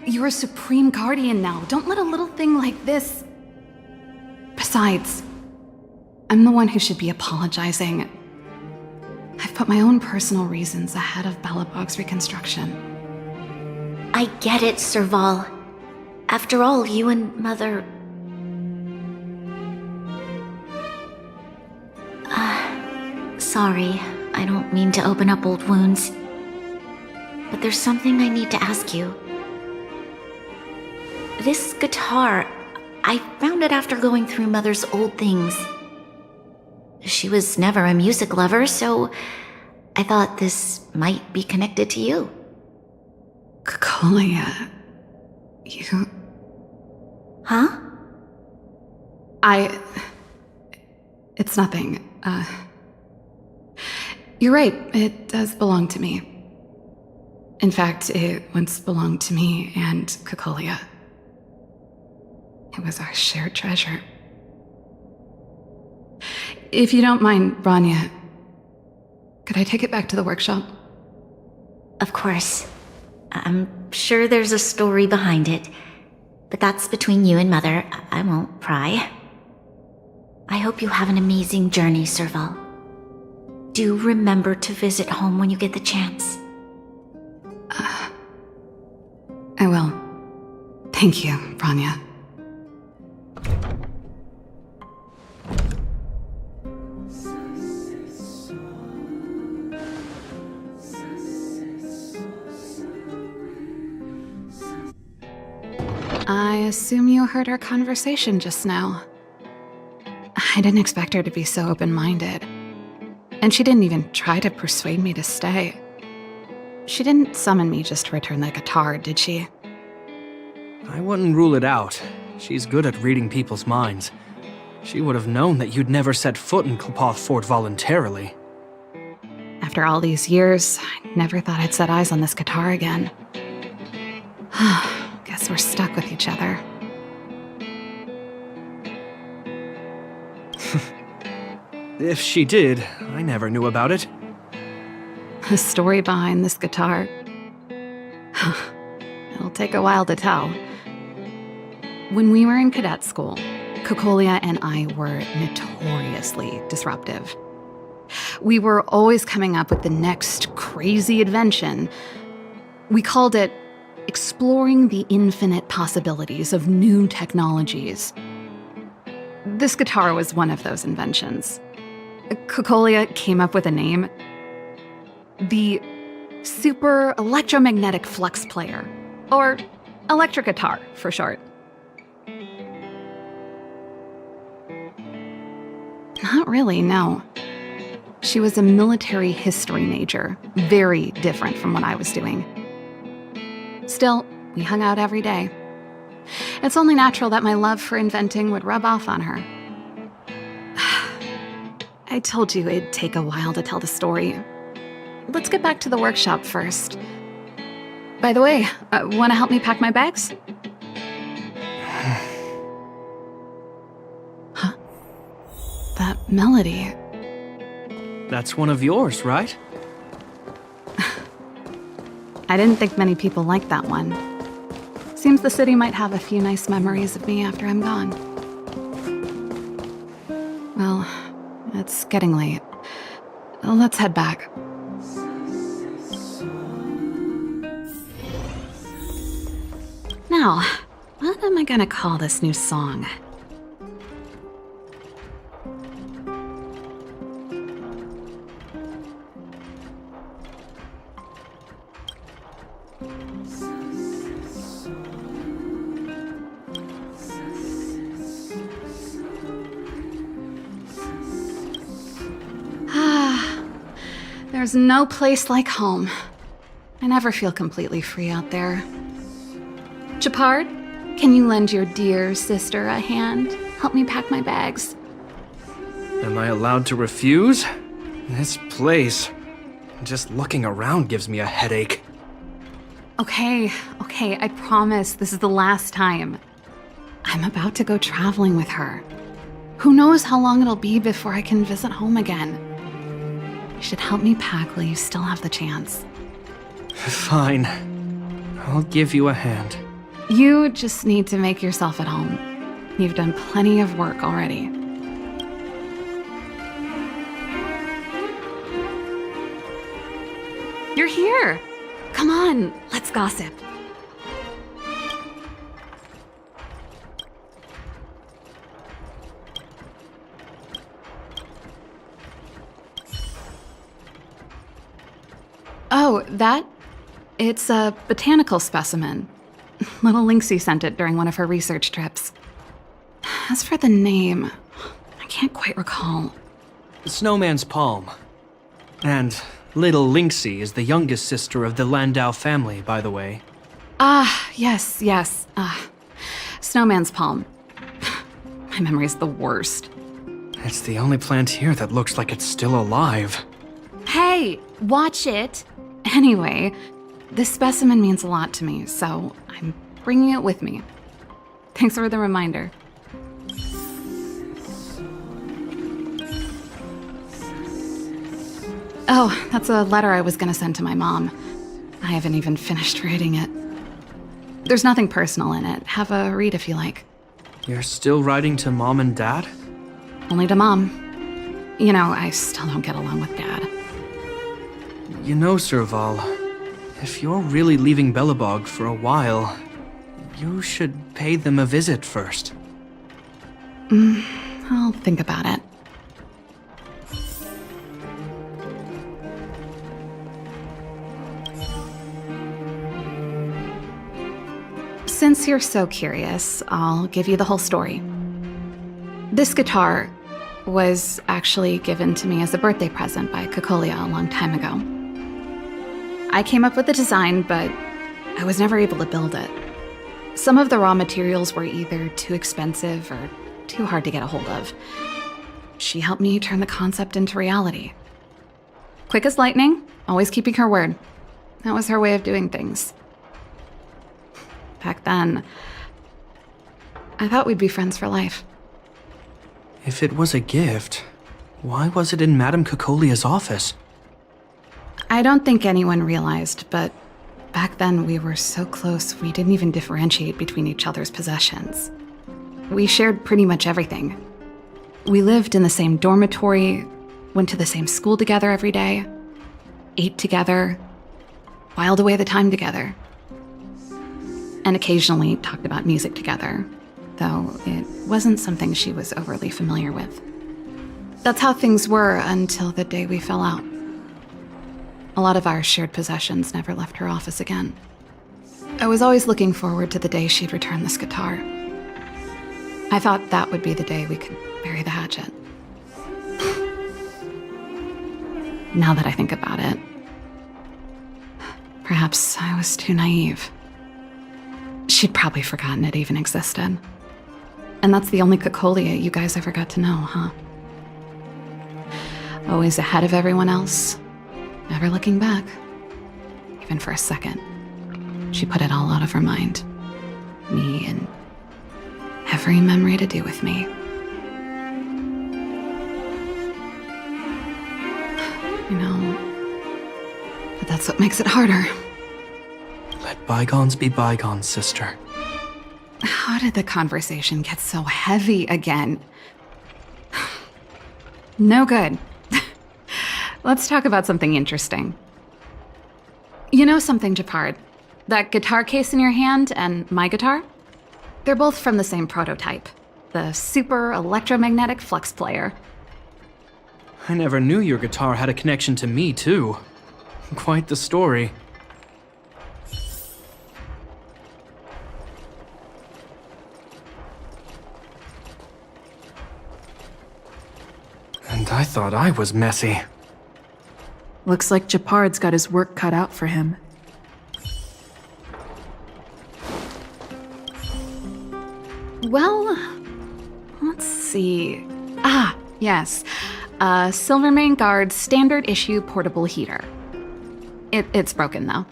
You're a Supreme Guardian now. Don't let a little thing like this... Besides, I'm the one who should be apologizing. I've put my own personal reasons ahead of Belobog's reconstruction. I get it, Serval. After all, you and Mother... Sorry, I don't mean to open up old wounds. But there's something I need to ask you. This guitar, I found it after going through Mother's old things. She was never a music lover, so I thought this might be connected to you. Cocolia, you... Huh? It's nothing. You're right, it does belong to me. In fact, it once belonged to me and Cocolia. It was our shared treasure. If you don't mind, Bronya, Could I take it back to the workshop? Of course. I'm sure there's a story behind it, but that's between you and Mother. I won't pry. I hope you have an amazing journey, Serval. Do remember to visit home when you get the chance. I will. Thank you, Rania. I assume you heard our conversation just now. I didn't expect her to be so open-minded. And she didn't even try to persuade me to stay. She didn't summon me just to return the guitar, did she? I wouldn't rule it out. She's good at reading people's minds. She would have known that you'd never set foot in Klpoth Fort voluntarily. After all these years, I never thought I'd set eyes on this guitar again. Guess we're stuck with each other. If she did, I never knew about it. The story behind this guitar. It'll take a while to tell. When we were in cadet school, Kokolia and I were notoriously disruptive. We were always coming up with the next crazy invention. We called it exploring the infinite possibilities of new technologies. This guitar was one of those inventions. Kokolia came up with a name. The Super Electromagnetic Flux Player, or electric guitar for short. Not really, no. She was a military history major, very different from what I was doing. Still, we hung out every day. It's only natural that my love for inventing would rub off on her. I told you it'd take a while to tell the story. Let's get back to the workshop first. By the way, want to help me pack my bags? Huh? That melody. That's one of yours, right? I didn't think many people liked that one. Seems the city might have a few nice memories of me after I'm gone. Well, it's getting late. Let's head back. Now, what am I gonna call this new song? There's no place like home. I never feel completely free out there. Chapard, can you lend your dear sister a hand? Help me pack my bags. Am I allowed to refuse? This place, just looking around gives me a headache. Okay, I promise this is the last time. I'm about to go traveling with her. Who knows how long it'll be before I can visit home again. You should help me pack while you still have the chance. Fine. I'll give you a hand. You just need to make yourself at home. You've done plenty of work already. You're here! Come on, let's gossip. Oh, that? It's a botanical specimen. Little Lynxie sent it during one of her research trips. As for the name, I can't quite recall. Snowman's palm. And Little Lynxie is the youngest sister of the Landau family, by the way. Ah, yes. Snowman's palm. My memory's the worst. It's the only plant here that looks like it's still alive. Hey, watch it! Anyway, this specimen means a lot to me, so I'm bringing it with me. Thanks for the reminder. Oh, that's a letter I was gonna send to my mom. I haven't even finished writing it. There's nothing personal in it. Have a read if you like. You're still writing to Mom and Dad? Only to Mom. You know, I still don't get along with Dad. You know, Serval, if you're really leaving Belobog for a while, you should pay them a visit first. I'll think about it. Since you're so curious, I'll give you the whole story. This guitar was actually given to me as a birthday present by Cocolia a long time ago. I came up with the design, but I was never able to build it. Some of the raw materials were either too expensive or too hard to get a hold of. She helped me turn the concept into reality. Quick as lightning, always keeping her word. That was her way of doing things. Back then, I thought we'd be friends for life. If it was a gift, why was it in Madame Cocolia's office? I don't think anyone realized, but back then we were so close we didn't even differentiate between each other's possessions. We shared pretty much everything. We lived in the same dormitory, went to the same school together every day, ate together, whiled away the time together, and occasionally talked about music together, though it wasn't something she was overly familiar with. That's how things were until the day we fell out. A lot of our shared possessions never left her office again. I was always looking forward to the day she'd return this guitar. I thought that would be the day we could bury the hatchet. Now that I think about it, perhaps I was too naive. She'd probably forgotten it even existed. And that's the only Cocolia you guys ever got to know, huh? Always ahead of everyone else, never looking back. Even for a second. She put it all out of her mind. Me and every memory to do with me. You know, but that's what makes it harder. Let bygones be bygones, sister. How did the conversation get so heavy again? No good. Let's talk about something interesting. You know something, Japard? That guitar case in your hand and my guitar? They're both from the same prototype. The super electromagnetic flux player. I never knew your guitar had a connection to me, too. Quite the story. And I thought I was messy. Looks like Japard's got his work cut out for him. Well, let's see. Ah, yes. Silvermane Guard's standard issue portable heater. It's broken, though.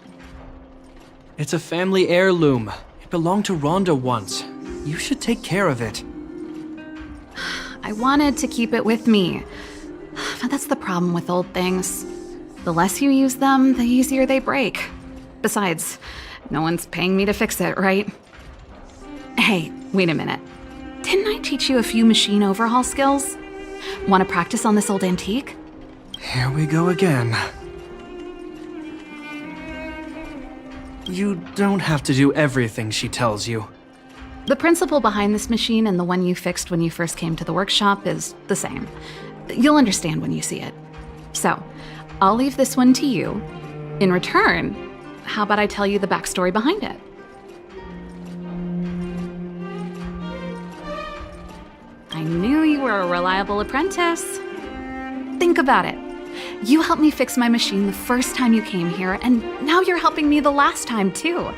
It's a family heirloom. It belonged to Rhonda once. You should take care of it. I wanted to keep it with me. But that's the problem with old things. The less you use them, the easier they break. Besides, no one's paying me to fix it, right? Hey, wait a minute. Didn't I teach you a few machine overhaul skills? Want to practice on this old antique? Here we go again. You don't have to do everything she tells you. The principle behind this machine and the one you fixed when you first came to the workshop is the same. You'll understand when you see it. So, I'll leave this one to you. In return, how about I tell you the backstory behind it? I knew you were a reliable apprentice. Think about it. You helped me fix my machine the first time you came here, and now you're helping me the last time, too.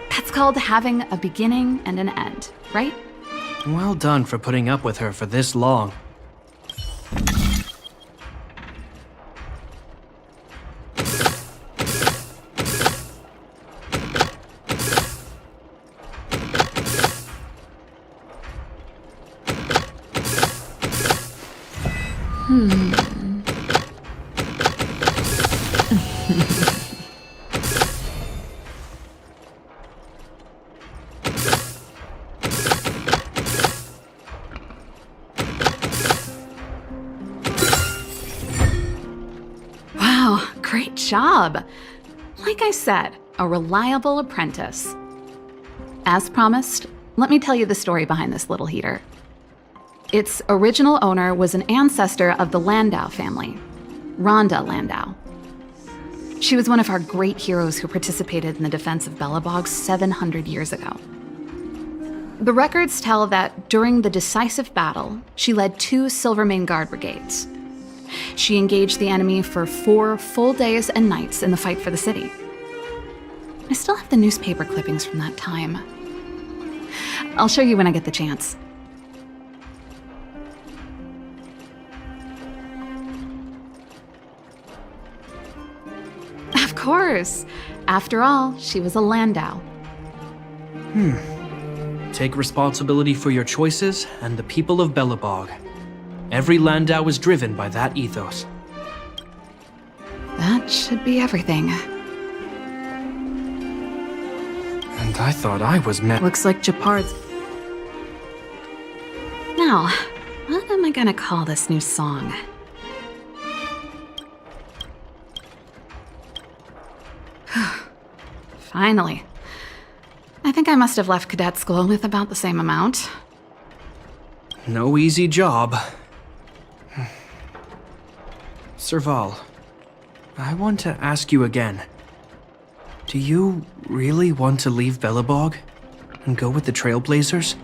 That's called having a beginning and an end, right? Well done for putting up with her for this long. Great job! Like I said, a reliable apprentice. As promised, let me tell you the story behind this little heater. Its original owner was an ancestor of the Landau family, Rhonda Landau. She was one of our great heroes who participated in the defense of Belobog 700 years ago. The records tell that during the decisive battle, she led 2 Silvermane Guard brigades. She engaged the enemy for 4 full days and nights in the fight for the city. I still have the newspaper clippings from that time. I'll show you when I get the chance. Of course. After all, she was a Landau. Take responsibility for your choices and the people of Belobog. Every Landau is driven by that ethos. That should be everything. And I thought I was met. Looks like Japard's. Now, what am I gonna call this new song? Finally. I think I must have left cadet school with about the same amount. No easy job. Serval, I want to ask you again. Do you really want to leave Belobog and go with the Trailblazers?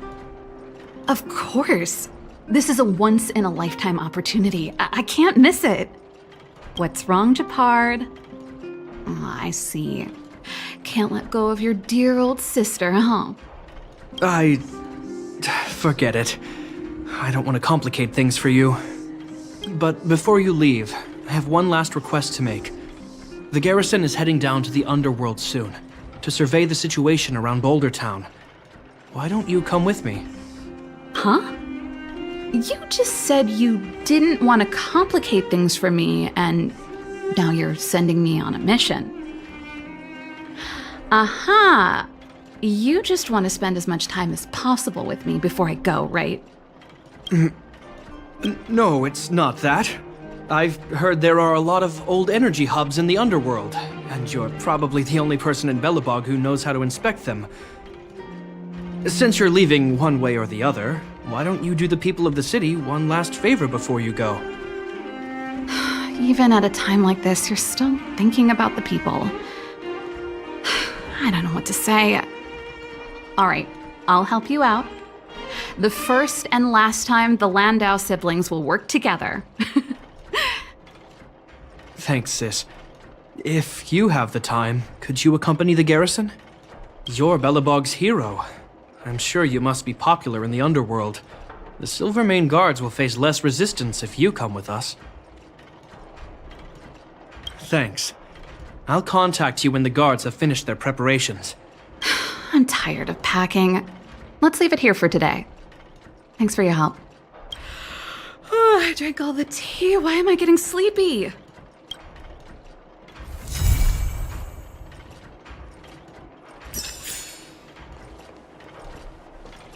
Of course. This is a once-in-a-lifetime opportunity. I can't miss it. What's wrong, Japard? I see. Can't let go of your dear old sister, huh? Forget it. I don't want to complicate things for you. But before you leave, I have one last request to make. The garrison is heading down to the underworld soon, to survey the situation around Boulder Town. Why don't you come with me? Huh? You just said you didn't want to complicate things for me, and now you're sending me on a mission. Aha! You just want to spend as much time as possible with me before I go, right? No, it's not that. I've heard there are a lot of old energy hubs in the underworld, and you're probably the only person in Belobog who knows how to inspect them. Since you're leaving one way or the other, why don't you do the people of the city one last favor before you go? Even at a time like this, you're still thinking about the people. I don't know what to say. All right, I'll help you out. The first and last time the Landau siblings will work together. Thanks, sis. If you have the time, could you accompany the garrison? You're Belobog's hero. I'm sure you must be popular in the underworld. The Silvermane Guards will face less resistance if you come with us. Thanks. I'll contact you when the guards have finished their preparations. I'm tired of packing. Let's leave it here for today. Thanks for your help. Oh, I drank all the tea. Why am I getting sleepy?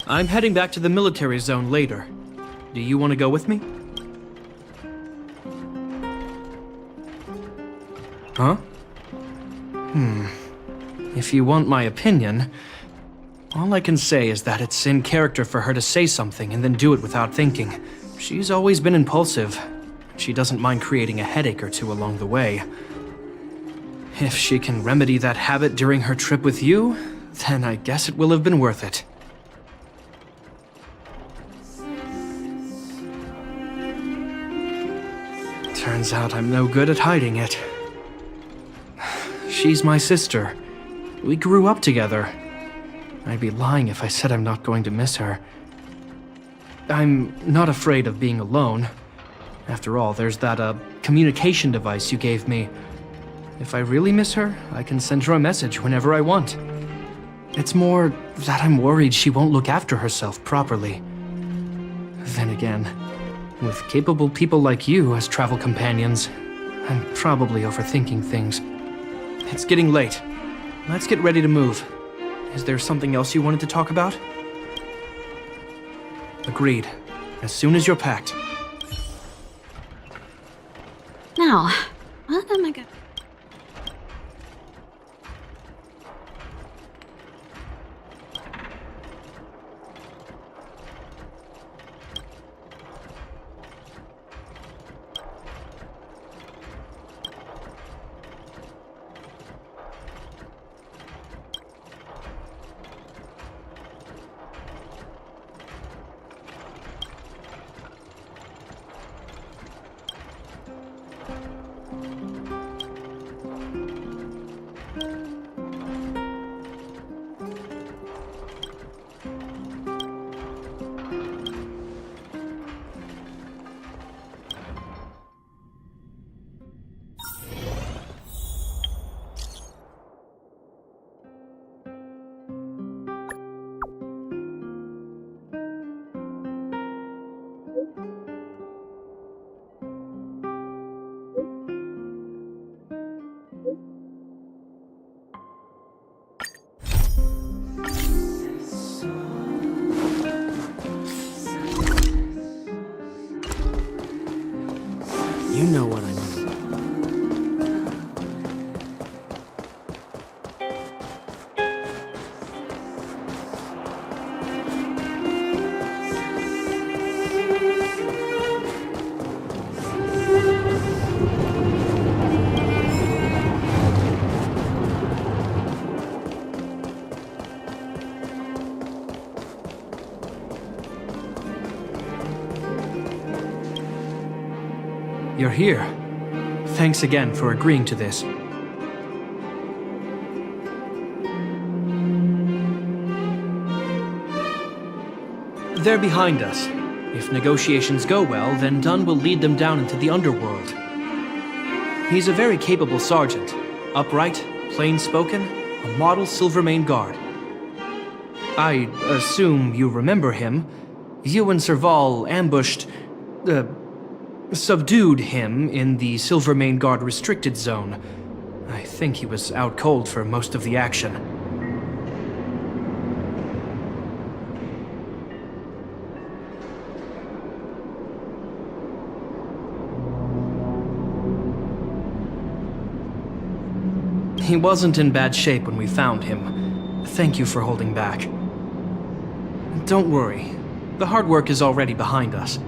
I'm heading back to the military zone later. Do you want to go with me? Huh? If you want my opinion, all I can say is that it's in character for her to say something and then do it without thinking. She's always been impulsive. She doesn't mind creating a headache or two along the way. If she can remedy that habit during her trip with you, then I guess it will have been worth it. Turns out I'm no good at hiding it. She's my sister. We grew up together. I'd be lying if I said I'm not going to miss her. I'm not afraid of being alone. After all, there's that, communication device you gave me. If I really miss her, I can send her a message whenever I want. It's more that I'm worried she won't look after herself properly. Then again, with capable people like you as travel companions, I'm probably overthinking things. It's getting late. Let's get ready to move. Is there something else you wanted to talk about? Agreed. As soon as you're packed. Now, what am I gonna... You know what I mean. You're here. Thanks again for agreeing to this. They're behind us. If negotiations go well, then Dunn will lead them down into the underworld. He's a very capable sergeant. Upright, plain-spoken, a model Silvermane guard. I assume you remember him. You and Serval ambushed... subdued him in the Silvermane Guard restricted zone. I think he was out cold for most of the action. He wasn't in bad shape when we found him. Thank you for holding back. Don't worry. The hard work is already behind us.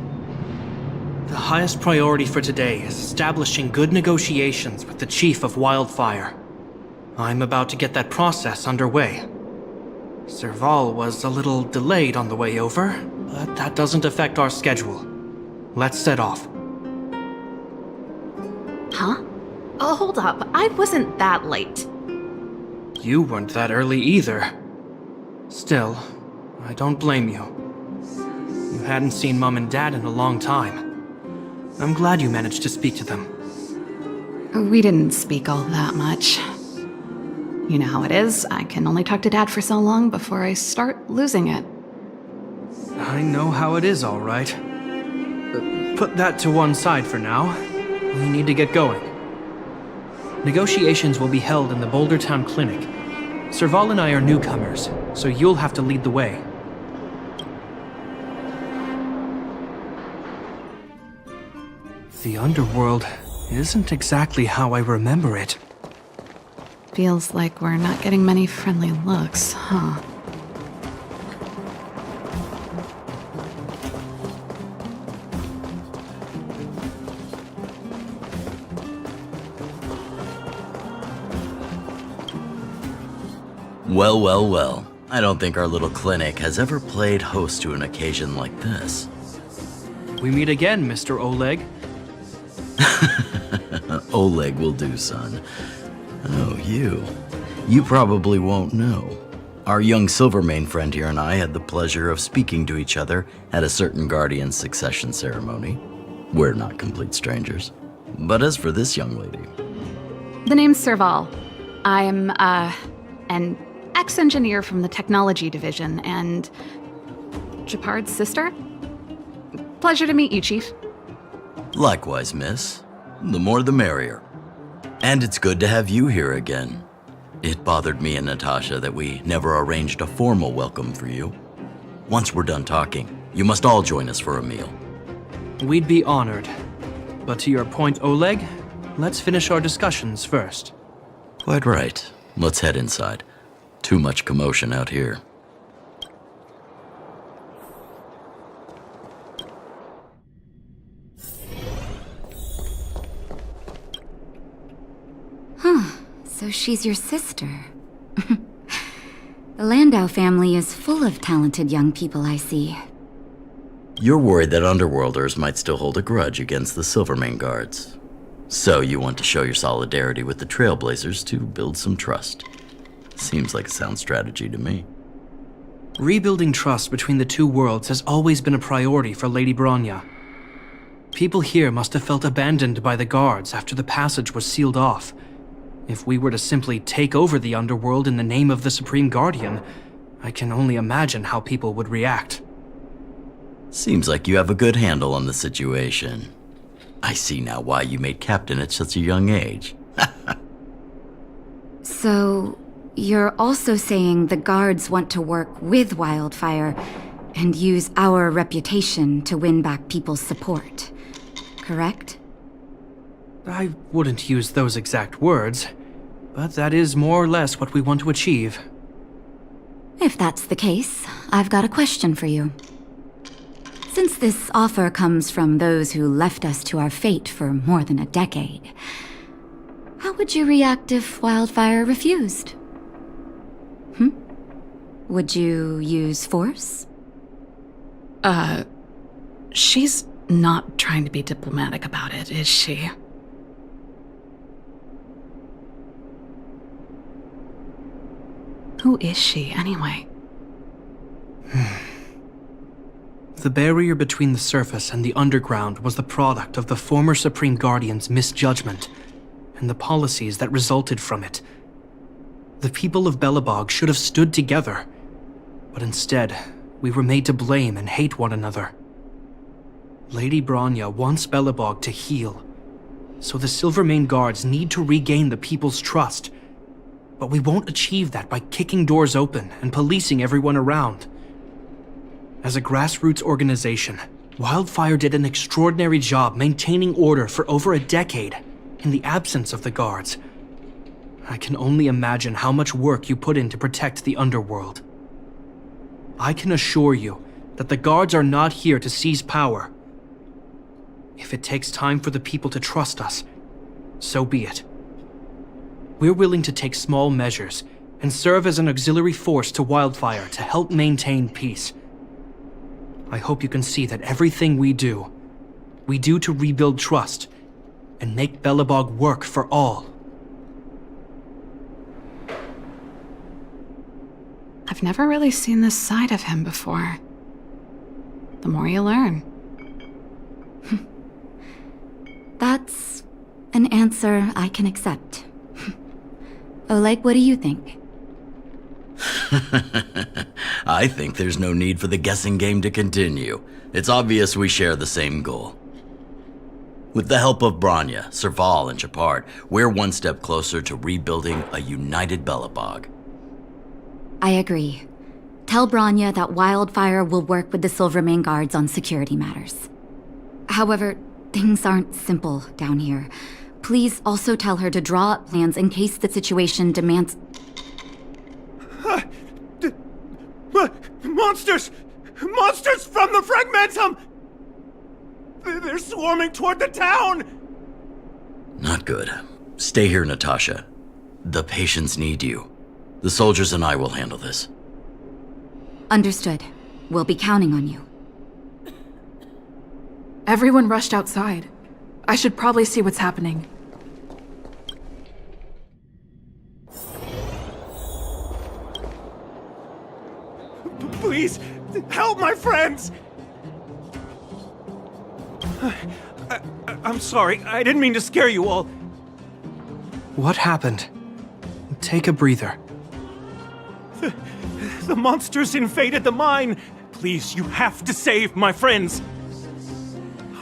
The highest priority for today is establishing good negotiations with the Chief of Wildfire. I'm about to get that process underway. Serval was a little delayed on the way over, but that doesn't affect our schedule. Let's set off. Huh? Oh, hold up. I wasn't that late. You weren't that early either. Still, I don't blame you. You hadn't seen Mom and Dad in a long time. I'm glad you managed to speak to them. We didn't speak all that much. You know how it is. I can only talk to Dad for so long before I start losing it. I know how it is, all right. Put that to one side for now. We need to get going. Negotiations will be held in the Bouldertown Clinic. Serval and I are newcomers, so you'll have to lead the way. The underworld isn't exactly how I remember it. Feels like we're not getting many friendly looks, huh? Well, well, well. I don't think our little clinic has ever played host to an occasion like this. We meet again, Mr. Oleg. Oleg will do, son. Oh, you. You probably won't know. Our young Silvermane friend here and I had the pleasure of speaking to each other at a certain Guardian succession ceremony. We're not complete strangers. But as for this young lady... The name's Serval. I'm, an ex-engineer from the technology division, and... Japard's sister? Pleasure to meet you, Chief. Likewise, miss. The more the merrier. And it's good to have you here again. It bothered me and Natasha that we never arranged a formal welcome for you. Once we're done talking, you must all join us for a meal. We'd be honored. But to your point, Oleg, let's finish our discussions first. Quite right. Let's head inside. Too much commotion out here. So she's your sister. The Landau family is full of talented young people, I see. You're worried that Underworlders might still hold a grudge against the Silvermane Guards. So you want to show your solidarity with the Trailblazers to build some trust. Seems like a sound strategy to me. Rebuilding trust between the two worlds has always been a priority for Lady Bronya. People here must have felt abandoned by the guards after the passage was sealed off. If we were to simply take over the underworld in the name of the Supreme Guardian, I can only imagine how people would react. Seems like you have a good handle on the situation. I see now why you made captain at such a young age. So, you're also saying the guards want to work with Wildfire and use our reputation to win back people's support, correct? I wouldn't use those exact words, but that is more or less what we want to achieve. If that's the case, I've got a question for you. Since this offer comes from those who left us to our fate for more than a decade, how would you react if Wildfire refused? Would you use force? She's not trying to be diplomatic about it, is she? Who is she, anyway? The barrier between the surface and the underground was the product of the former Supreme Guardian's misjudgment and the policies that resulted from it. The people of Belobog should have stood together, but instead, we were made to blame and hate one another. Lady Bronya wants Belobog to heal, so the Silvermane Guards need to regain the people's trust. But we won't achieve that by kicking doors open and policing everyone around. As a grassroots organization, Wildfire did an extraordinary job maintaining order for over a decade in the absence of the guards. I can only imagine how much work you put in to protect the underworld. I can assure you that the guards are not here to seize power. If it takes time for the people to trust us, so be it. We're willing to take small measures and serve as an auxiliary force to Wildfire to help maintain peace. I hope you can see that everything we do to rebuild trust and make Belobog work for all. I've never really seen this side of him before. The more you learn. That's an answer I can accept. Oleg, what do you think? I think there's no need for the guessing game to continue. It's obvious we share the same goal. With the help of Bronya, Serval, and Shepard, we're one step closer to rebuilding a united Belobog. I agree. Tell Bronya that Wildfire will work with the Silvermane Guards on security matters. However, things aren't simple down here. Please also tell her to draw up plans in case the situation demands... Monsters! Monsters from the Fragmentum! They're swarming toward the town! Not good. Stay here, Natasha. The patients need you. The soldiers and I will handle this. Understood. We'll be counting on you. Everyone rushed outside. I should probably see what's happening. Please, help my friends! I'm sorry, I didn't mean to scare you all. What happened? Take a breather. The monsters invaded the mine. Please, you have to save my friends.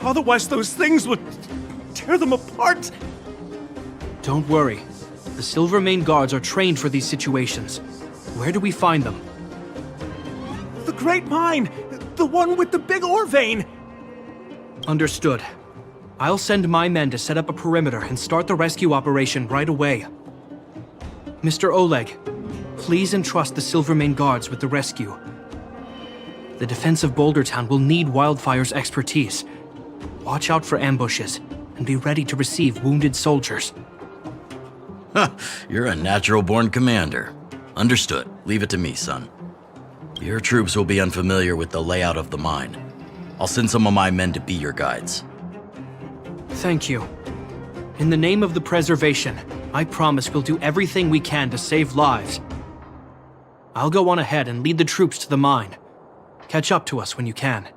Otherwise, those things would tear them apart. Don't worry. The Silvermane Guards are trained for these situations. Where do we find them? The Great Mine! The one with the big ore vein! Understood. I'll send my men to set up a perimeter and start the rescue operation right away. Mr. Oleg, please entrust the Silvermane Guards with the rescue. The defense of Boulder Town will need Wildfire's expertise. Watch out for ambushes and be ready to receive wounded soldiers. You're a natural-born commander. Understood. Leave it to me, son. Your troops will be unfamiliar with the layout of the mine. I'll send some of my men to be your guides. Thank you. In the name of the preservation, I promise we'll do everything we can to save lives. I'll go on ahead and lead the troops to the mine. Catch up to us when you can.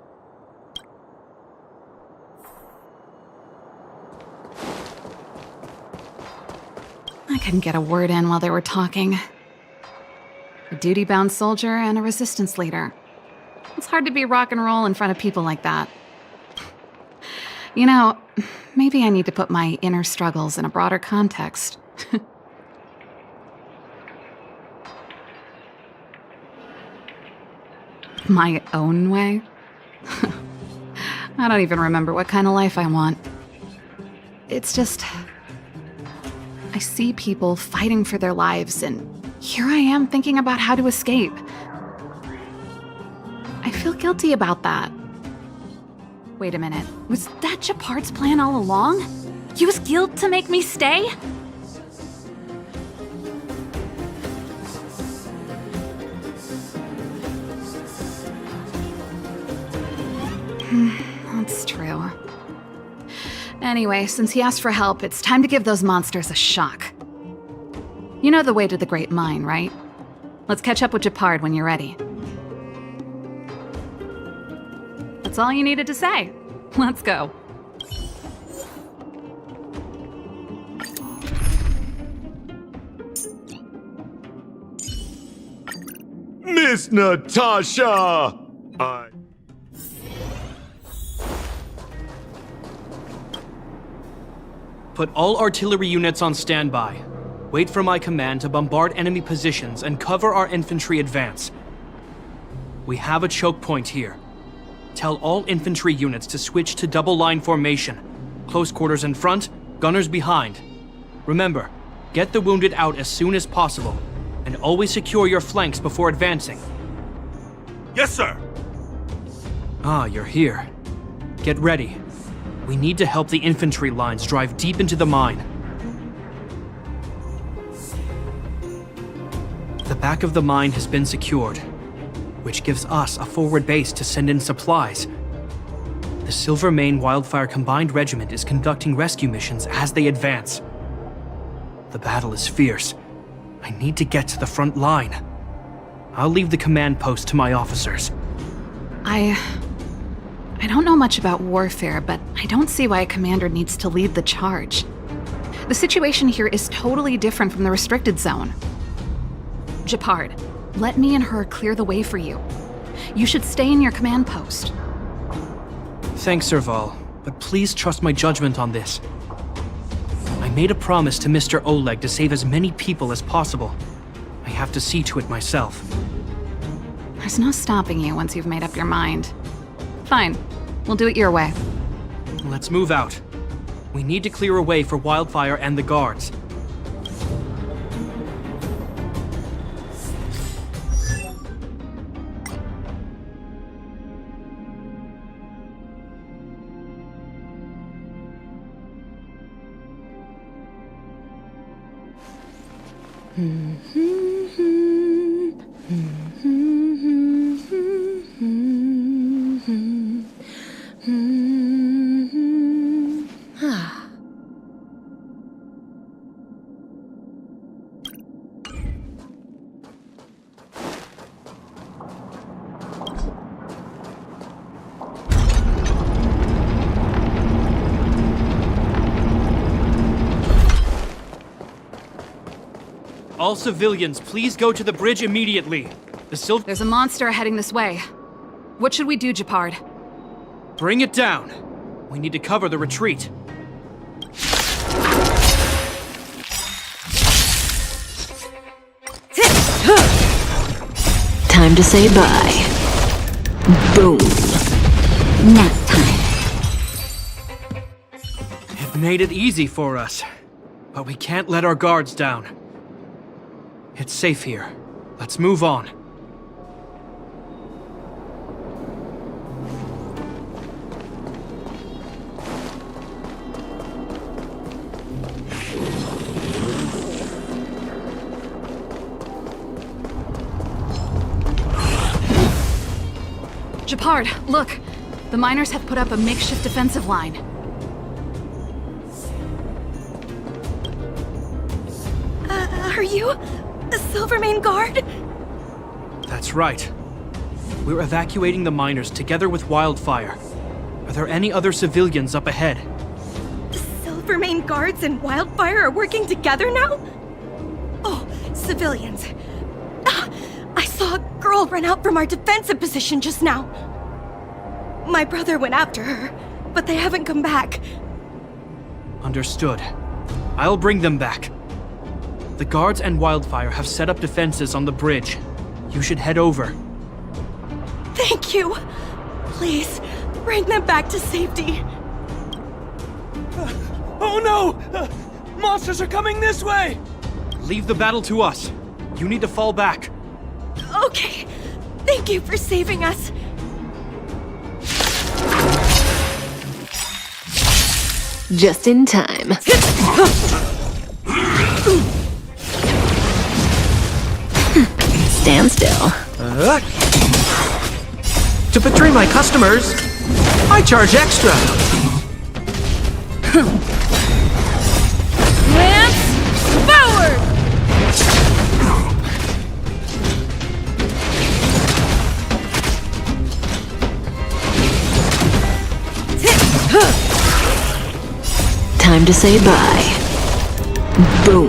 I couldn't get a word in while they were talking. A duty-bound soldier and a resistance leader. It's hard to be rock and roll in front of people like that. You know, maybe I need to put my inner struggles in a broader context. My own way? I don't even remember what kind of life I want. It's just... I see people fighting for their lives, and here I am thinking about how to escape. I feel guilty about that. Wait a minute, was that Japard's plan all along? Use guilt to make me stay? That's true. Anyway, since he asked for help, it's time to give those monsters a shock. You know the way to the Great Mine, right? Let's catch up with Japard when you're ready. That's all you needed to say. Let's go. Miss Natasha! Put all artillery units on standby. Wait for my command to bombard enemy positions and cover our infantry advance. We have a choke point here. Tell all infantry units to switch to double line formation. Close quarters in front, gunners behind. Remember, get the wounded out as soon as possible, and always secure your flanks before advancing. Yes, sir! Ah, you're here. Get ready. We need to help the infantry lines drive deep into the mine. The back of the mine has been secured, which gives us a forward base to send in supplies. The Silvermane Wildfire Combined Regiment is conducting rescue missions as they advance. The battle is fierce. I need to get to the front line. I'll leave the command post to my officers. I don't know much about warfare, but I don't see why a commander needs to lead the charge. The situation here is totally different from the restricted zone. Japard, let me and her clear the way for you. You should stay in your command post. Thanks, Serval, but please trust my judgment on this. I made a promise to Mr. Oleg to save as many people as possible. I have to see to it myself. There's no stopping you once you've made up your mind. Fine, we'll do it your way. Let's move out. We need to clear a way for Wildfire and the guards. All civilians, please go to the bridge immediately. There's a monster heading this way. What should we do, Japard? Bring it down. We need to cover the retreat. Time to say bye. Boom. Nap time. It made it easy for us, but we can't let our guards down. It's safe here. Let's move on. Japard, look! The miners have put up a makeshift defensive line. you a Silvermane guard? That's right. We're evacuating the miners together with Wildfire. Are there any other civilians up ahead? The Silvermane guards and Wildfire are working together now? Oh, civilians. I saw a girl run out from our defensive position just now. My brother went after her, but they haven't come back. Understood. I'll bring them back. The guards and Wildfire have set up defenses on the bridge. You should head over. Thank you. Please, bring them back to safety. Oh no! Monsters are coming this way! Leave the battle to us. You need to fall back. Okay. Thank you for saving us. Just in time. Stand still. To betray my customers, I charge extra. Lance forward! Time to say bye. Boom.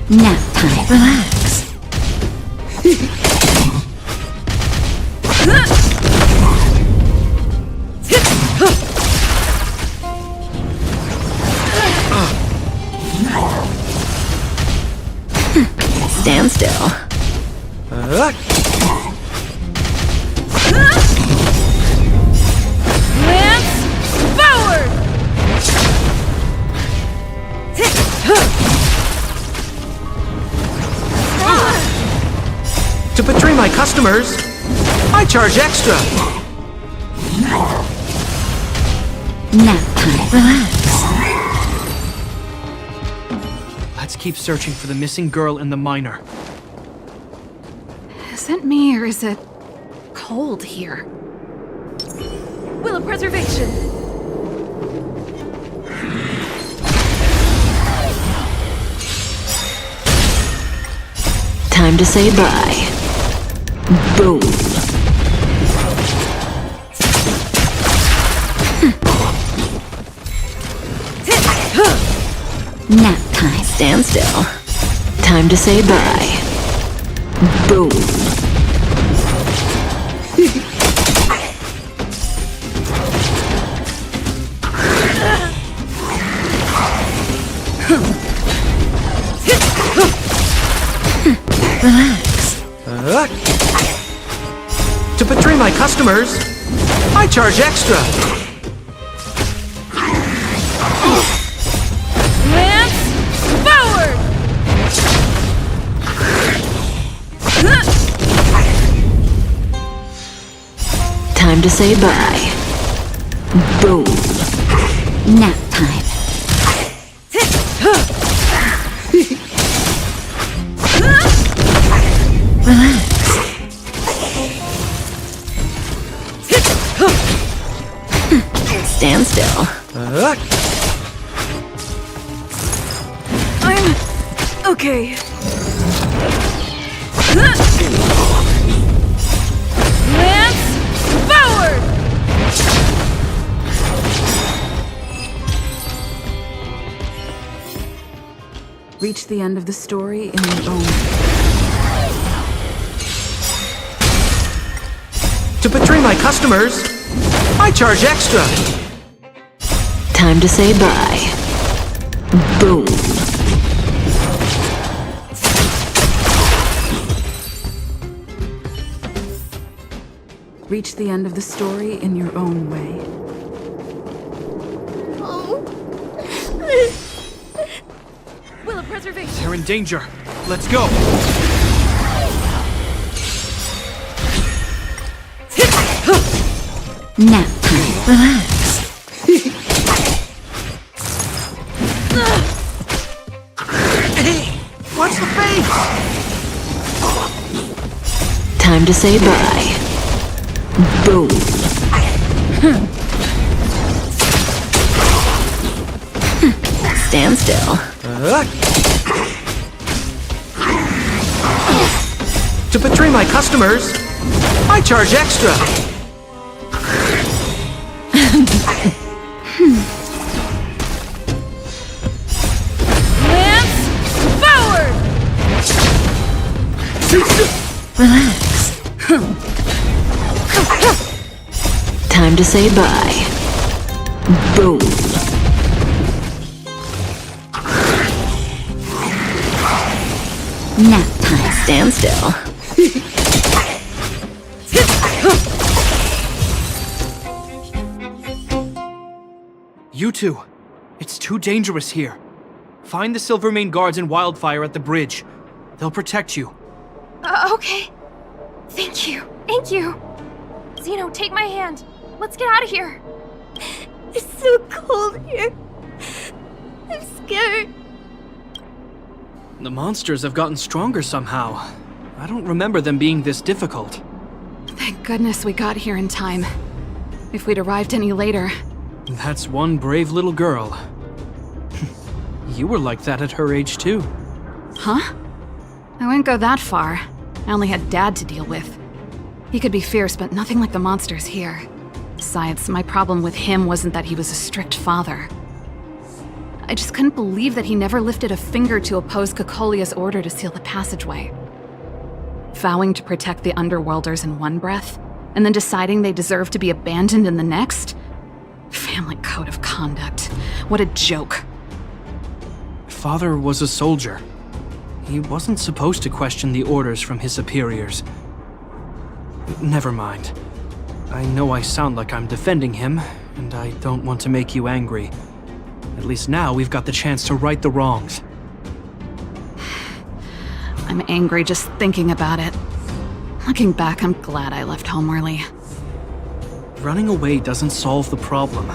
Nap time. Relax. Stand still. Lance forward! To betray my customers, I charge extra. Nap time. Relax. Let's keep searching for the missing girl and the miner. Is it me or is it cold here? Will of preservation. Time to say bye. Boom. Nap time. Stand still. Time to say bye. Boom. Relax. To betray my customers, I charge extra. Lance forward! Time to say bye. Boom. Nap time. Relax. Stand still. I'm okay. Lance forward! Reach the end of the story in your own. To betray my customers, I charge extra. Time to say bye. Boom. Reach the end of the story in your own way. Will of preservation. They're in danger. Let's go. Nap time. Relax. Hey, watch the face. Time to say bye. Boom. stand still. To betray my customers, I charge extra. Relax. Time to say bye. Boom. Nap time. Stand still. You two, it's too dangerous here. Find the Silvermane guards and Wildfire at the bridge. They'll protect you. Okay. Thank you. Thank you. Zeno, take my hand. Let's get out of here. It's so cold here. I'm scared. The monsters have gotten stronger somehow. I don't remember them being this difficult. Thank goodness we got here in time. If we'd arrived any later... That's one brave little girl. You were like that at her age too. Huh? I wouldn't go that far. I only had Dad to deal with. He could be fierce, but nothing like the monsters here. Besides, my problem with him wasn't that he was a strict father. I just couldn't believe that he never lifted a finger to oppose Kokolia's order to seal the passageway. Vowing to protect the Underworlders in one breath, and then deciding they deserve to be abandoned in the next? Family code of conduct. What a joke. Father was a soldier. He wasn't supposed to question the orders from his superiors. Never mind. I know I sound like I'm defending him, and I don't want to make you angry. At least now we've got the chance to right the wrongs. I'm angry just thinking about it. Looking back, I'm glad I left home early. Running away doesn't solve the problem.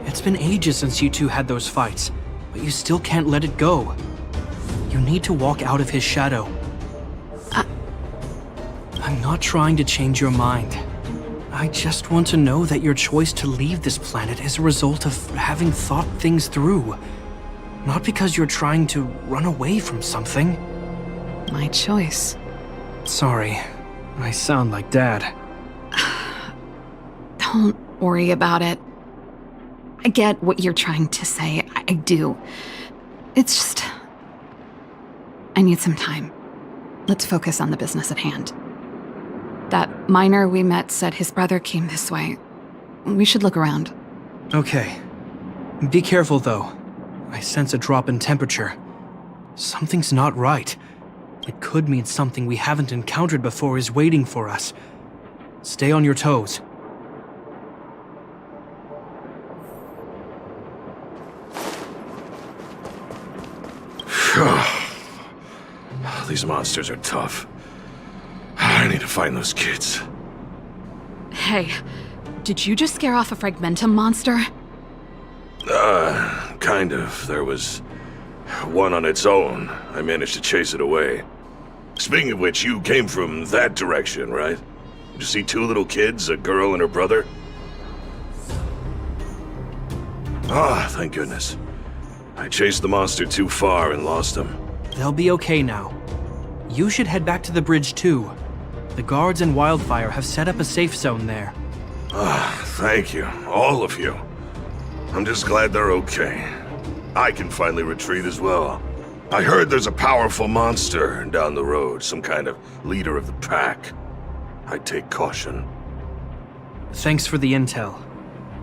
It's been ages since you two had those fights, but you still can't let it go. You need to walk out of his shadow. I'm not trying to change your mind. I just want to know that your choice to leave this planet is a result of having thought things through. Not because you're trying to run away from something. My choice. Sorry, I sound like Dad. Don't worry about it. I get what you're trying to say. I do. It's just... I need some time. Let's focus on the business at hand. That miner we met said his brother came this way. We should look around. Okay. Be careful, though. I sense a drop in temperature. Something's not right. It could mean something we haven't encountered before is waiting for us. Stay on your toes. These monsters are tough. I need to find those kids. Hey, did you just scare off a Fragmentum monster? Kind of. There was one on its own. I managed to chase it away. Speaking of which, you came from that direction, right? Did you see two little kids, a girl and her brother? Ah, thank goodness. I chased the monster too far and lost him. They'll be okay now. You should head back to the bridge too. The guards and Wildfire have set up a safe zone there. Ah, thank you. All of you. I'm just glad they're okay. I can finally retreat as well. I heard there's a powerful monster down the road, some kind of leader of the pack. I'd take caution. Thanks for the intel.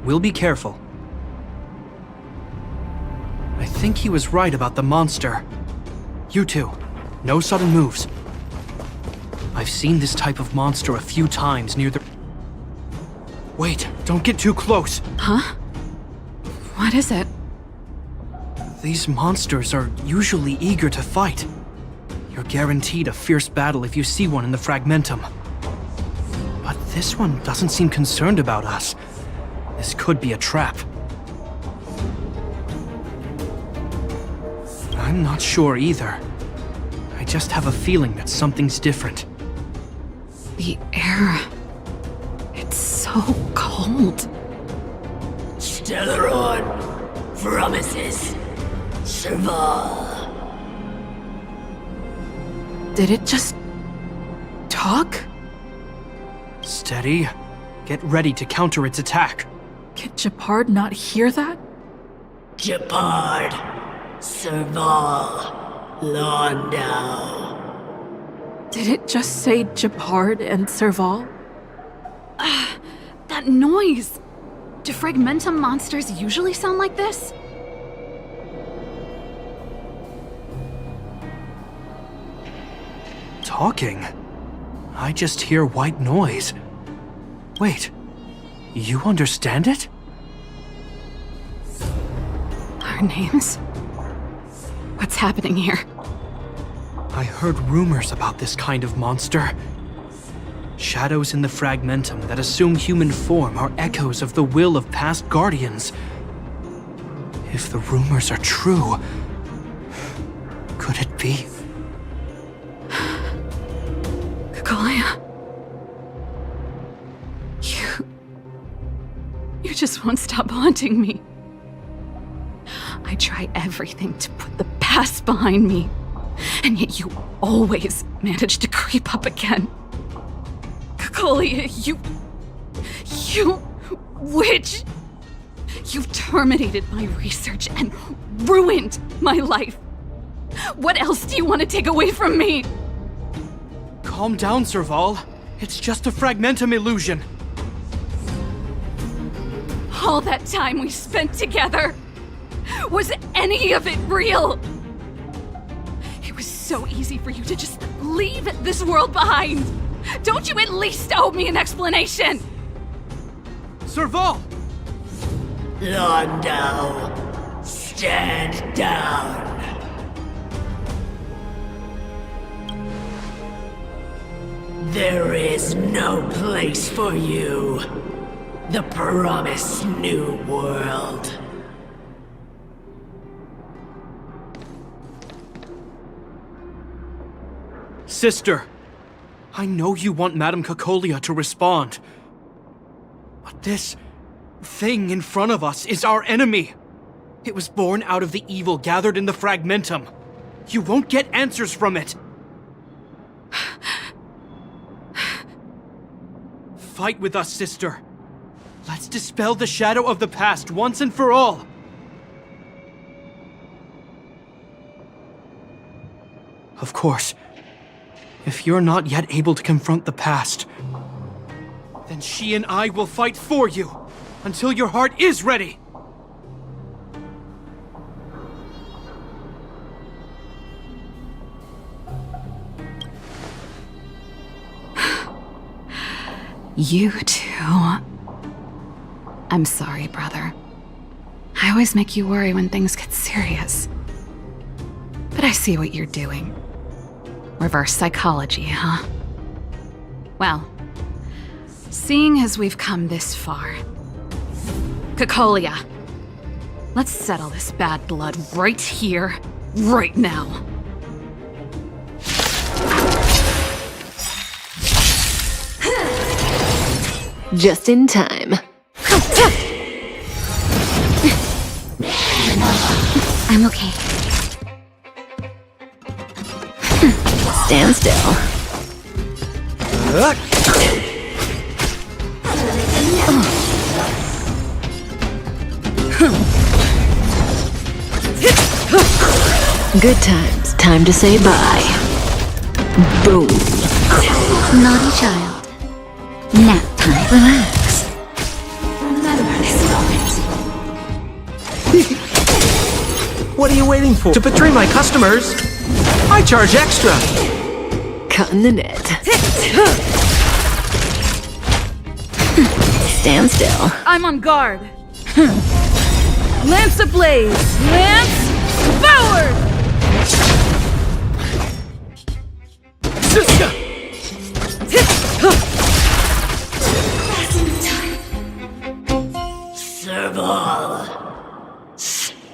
We'll be careful. I think he was right about the monster. You two, no sudden moves. I've seen this type of monster a few times near the... Wait, don't get too close. Huh? What is it? These monsters are usually eager to fight. You're guaranteed a fierce battle if you see one in the Fragmentum. But this one doesn't seem concerned about us. This could be a trap. I'm not sure either. I just have a feeling that something's different. The air... It's so cold. Stellaron promises Serval. Did it just talk? Steady. Get ready to counter its attack. Can Japard not hear that? Japard. Serval. Londo. Did it just say Japard and Serval? That noise! Do fragmentum monsters usually sound like this? Talking? I just hear white noise. Wait, you understand it? Our names? What's happening here? I heard rumors about this kind of monster. Shadows in the fragmentum that assume human form are echoes of the will of past guardians. If the rumors are true, could it be? Kaguya. You just won't stop haunting me. I try everything to put the past behind me, and yet you always manage to creep up again. Kaguya, you witch! You've terminated my research and ruined my life. What else do you want to take away from me? Calm down, Serval. It's just a fragmentum illusion. All that time we spent together, was any of it real? It was so easy for you to just leave this world behind. Don't you at least owe me an explanation? Serval! Londo, stand down. There is no place for you. The promised new world. Sister, I know you want Madame Cocolia to respond. But this thing in front of us is our enemy. It was born out of the evil gathered in the fragmentum. You won't get answers from it. Fight with us, sister. Let's dispel the shadow of the past once and for all. Of course, if you're not yet able to confront the past, then she and I will fight for you until your heart is ready. You too. I'm sorry, brother. I always make you worry when things get serious. But I see what you're doing. Reverse psychology, huh? Well, seeing as we've come this far, Cocolia, let's settle this bad blood right here, right now. Just in time. I'm okay. Stand still. Good times. Time to say bye. Boom. Naughty child. Nap time. Relax. What are you waiting for? To betray my customers, I charge extra. Cutting the net. Stand still. I'm on guard. Lance ablaze! Lance forward! Serval. Serval.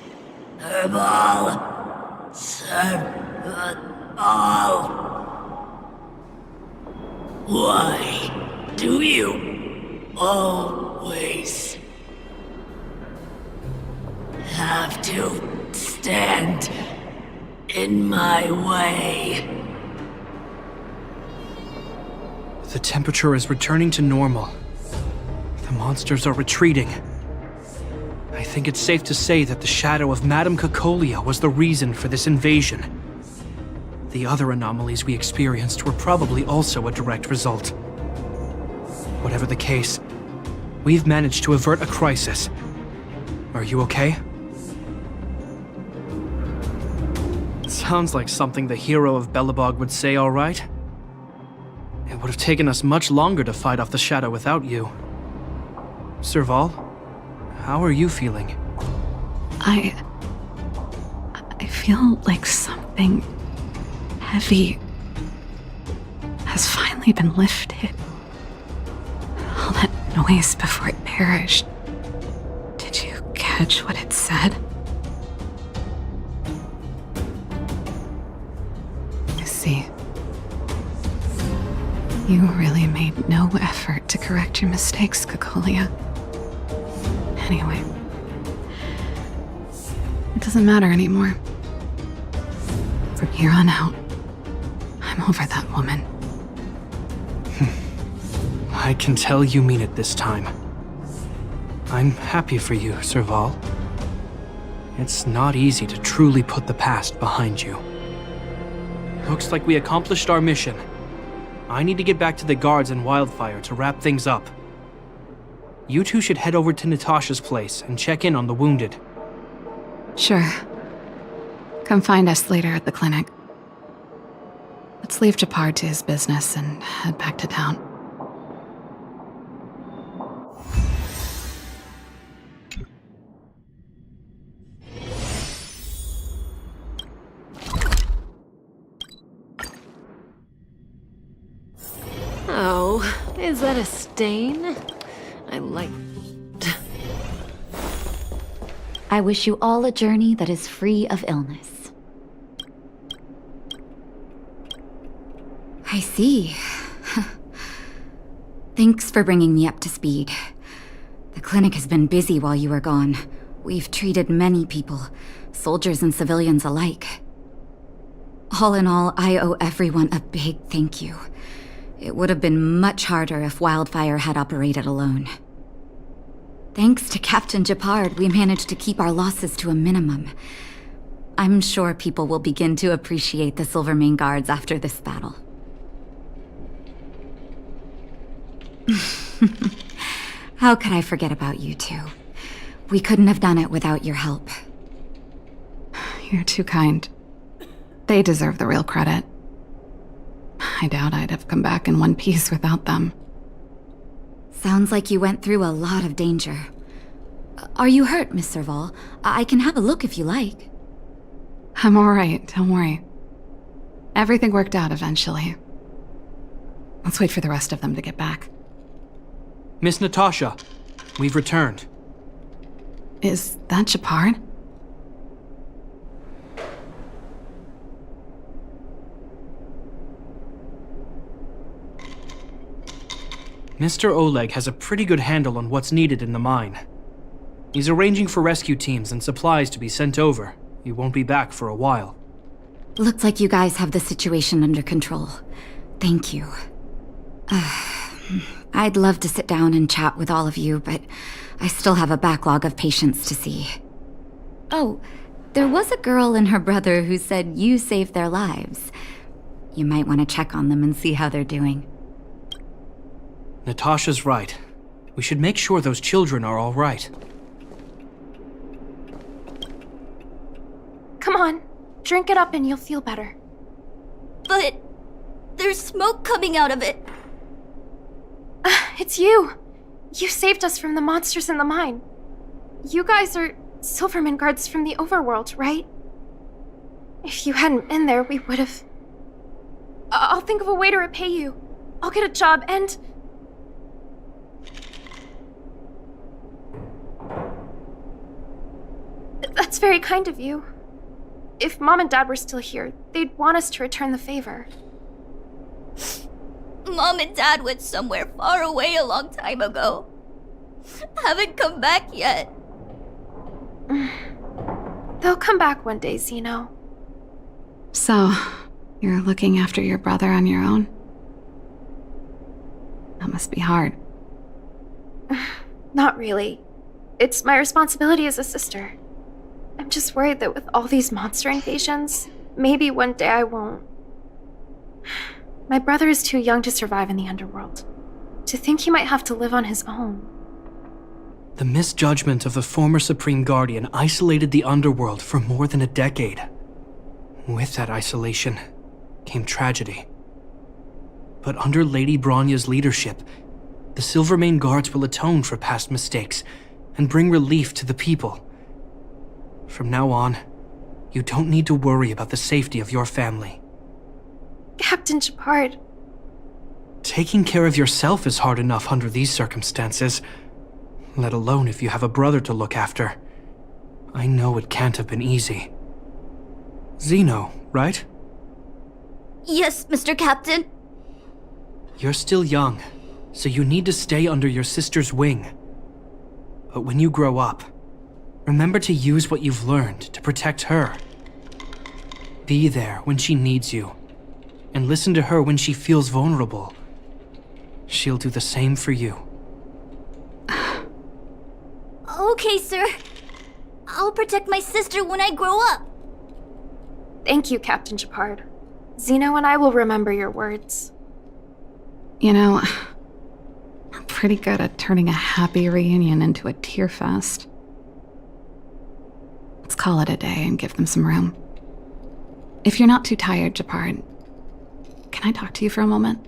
Why do you always have to stand in my way. The temperature is returning to normal. The monsters are retreating. I think it's safe to say that the shadow of Madame Cocolia was the reason for this invasion. The other anomalies we experienced were probably also a direct result. Whatever the case, we've managed to avert a crisis. Are you okay? Sounds like something the hero of Belobog would say, all right? It would have taken us much longer to fight off the shadow without you. Serval, how are you feeling? I feel like something heavy has finally been lifted. All that noise before it perished. Did you catch what it said? You see, you really made no effort to correct your mistakes, Cocolia. Anyway, it doesn't matter anymore. From here on out, I'm over that woman. I can tell you mean it this time. I'm happy for you, Serval. It's not easy to truly put the past behind you. Looks like we accomplished our mission. I need to get back to the guards and Wildfire to wrap things up. You two should head over to Natasha's place and check in on the wounded. Sure. Come find us later at the clinic. Let's leave Japar to his business and head back to town. Oh, is that a stain? I wish you all a journey that is free of illness. I see. Thanks for bringing me up to speed. The clinic has been busy while you were gone. We've treated many people, soldiers and civilians alike. All in all, I owe everyone a big thank you. It would have been much harder if Wildfire had operated alone. Thanks to Captain Japard, we managed to keep our losses to a minimum. I'm sure people will begin to appreciate the Silvermane Guards after this battle. How could I forget about you two? We couldn't have done it without your help. You're too kind. They deserve the real credit. I doubt I'd have come back in one piece without them. Sounds like you went through a lot of danger. Are you hurt, Miss Serval? I can have a look if you like. I'm alright, don't worry. Everything worked out eventually. Let's wait for the rest of them to get back. Miss Natasha, we've returned. Is that Japard? Mr. Oleg has a pretty good handle on what's needed in the mine. He's arranging for rescue teams and supplies to be sent over. He won't be back for a while. Looks like you guys have the situation under control. Thank you. I'd love to sit down and chat with all of you, but I still have a backlog of patients to see. Oh, there was a girl and her brother who said you saved their lives. You might want to check on them and see how they're doing. Natasha's right. We should make sure those children are all right. Come on, drink it up and you'll feel better. But there's smoke coming out of it. It's you! You saved us from the monsters in the mine. You guys are Silvermane Guards from the overworld, right? If you hadn't been there, we would have... I'll think of a way to repay you. I'll get a job and... That's very kind of you. If Mom and Dad were still here, they'd want us to return the favor. Mom and Dad went somewhere far away a long time ago. Haven't come back yet. They'll come back one day, Zeno. So, you're looking after your brother on your own? That must be hard. Not really. It's my responsibility as a sister. I'm just worried that with all these monster invasions, maybe one day I won't. My brother is too young to survive in the underworld. To think he might have to live on his own. The misjudgment of the former Supreme Guardian isolated the underworld for more than a decade. With that isolation came tragedy. But under Lady Bronya's leadership, the Silvermane Guards will atone for past mistakes and bring relief to the people. From now on, you don't need to worry about the safety of your family. Captain Shepard. Taking care of yourself is hard enough under these circumstances, let alone if you have a brother to look after. I know it can't have been easy. Zeno, right? Yes, Mr. Captain. You're still young, so you need to stay under your sister's wing. But when you grow up, remember to use what you've learned to protect her. Be there when she needs you, and listen to her when she feels vulnerable. She'll do the same for you. Okay, sir. I'll protect my sister when I grow up. Thank you, Captain Shepard. Zeno and I will remember your words. You know, we're pretty good at turning a happy reunion into a tear fest. Let's call it a day and give them some room. If you're not too tired, Shepard, can I talk to you for a moment?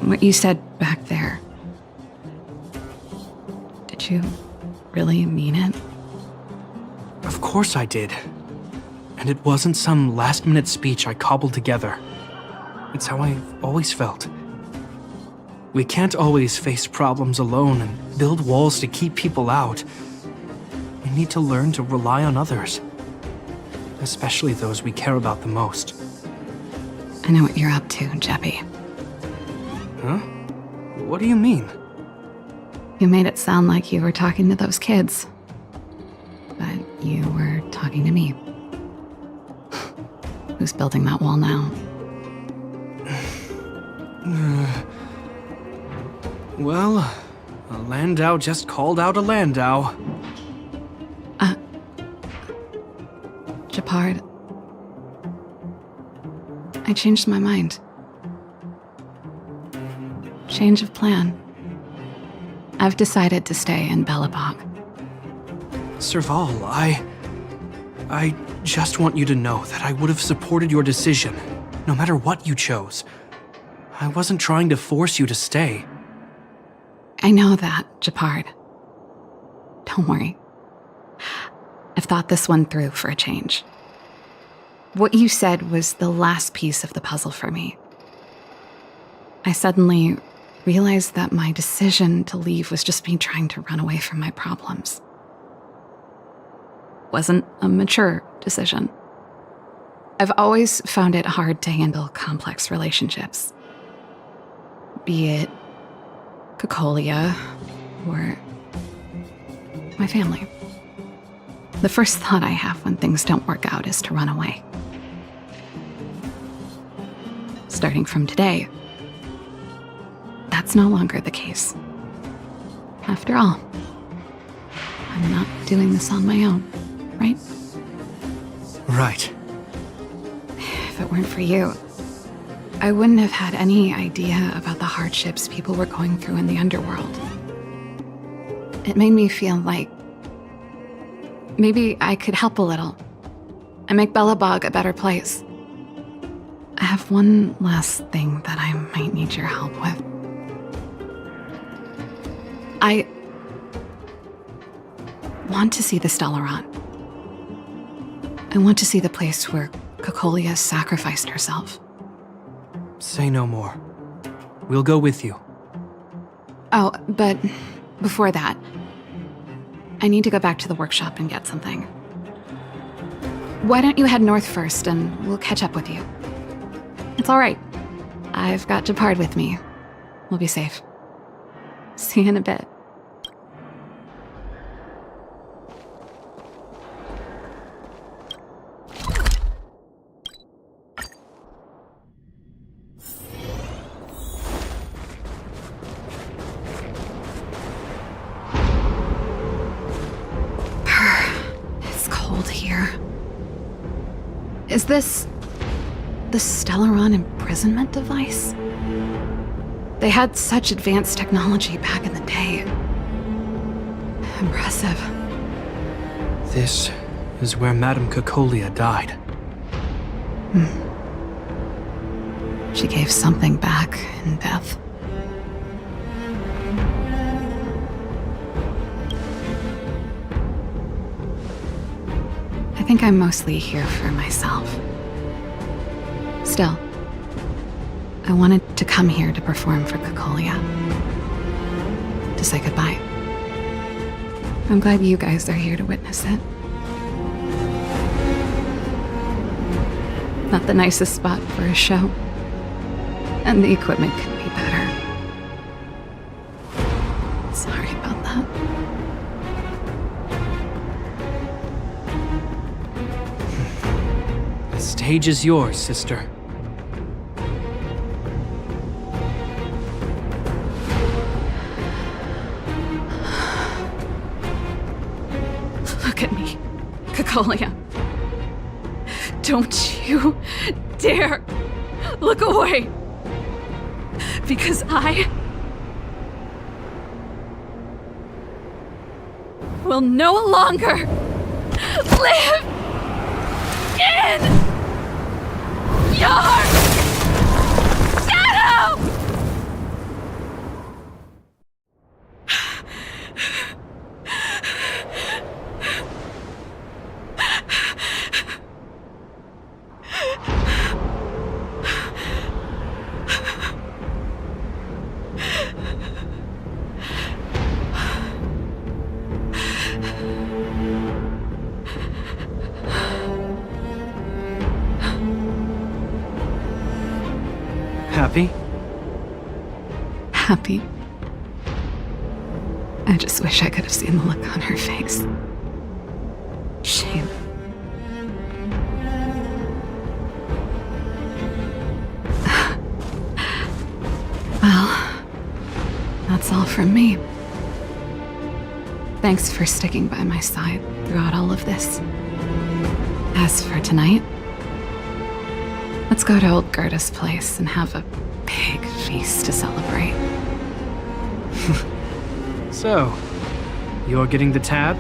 What you said back there, did you really mean it? Of course I did. And it wasn't some last-minute speech I cobbled together. It's how I've always felt. We can't always face problems alone and build walls to keep people out. We need to learn to rely on others, especially those we care about the most. I know what you're up to, Jeppy. Huh? What do you mean? You made it sound like you were talking to those kids. But you were talking to me. Who's building that wall now? Well, a Landau just called out a Landau. Shepard. I changed my mind. Change of plan. I've decided to stay in Belobog. Serval, I just want you to know that I would have supported your decision, no matter what you chose. I wasn't trying to force you to stay. I know that, Shepard. Don't worry. I've thought this one through for a change. What you said was the last piece of the puzzle for me. I suddenly realized that my decision to leave was just me trying to run away from my problems. Wasn't a mature decision. I've always found it hard to handle complex relationships. Be it Cocolia or my family. The first thought I have when things don't work out is to run away. Starting from today, that's no longer the case. After all, I'm not doing this on my own, right? Right. If it weren't for you, I wouldn't have had any idea about the hardships people were going through in the underworld. It made me feel like maybe I could help a little and make Belobog a better place. I have one last thing that I might need your help with. I want to see the Stellaron. I want to see the place where Cocolia sacrificed herself. Say no more. We'll go with you. Oh, but before that, I need to go back to the workshop and get something. Why don't you head north first, and we'll catch up with you. It's all right. I've got Japard with me. We'll be safe. See you in a bit. It's cold here. Is this the Stellaron imprisonment device? They had such advanced technology back in the day. Impressive. This is where Madame Cacolia died. She gave something back in death. I think I'm mostly here for myself. Still, I wanted to come here to perform for Cacolia. To say goodbye. I'm glad you guys are here to witness it. Not the nicest spot for a show. And the equipment could be better. Sorry about that. The stage is yours, sister. Look at me, Cacolia. Don't you dare look away. Because I will no longer live in your shadow! Happy? Happy. I just wish I could have seen the look on her face. Shame. Well, that's all from me. Thanks for sticking by my side throughout all of this. As for tonight, let's go to old Gerda's place and have a big feast to celebrate. So, you're getting the tab?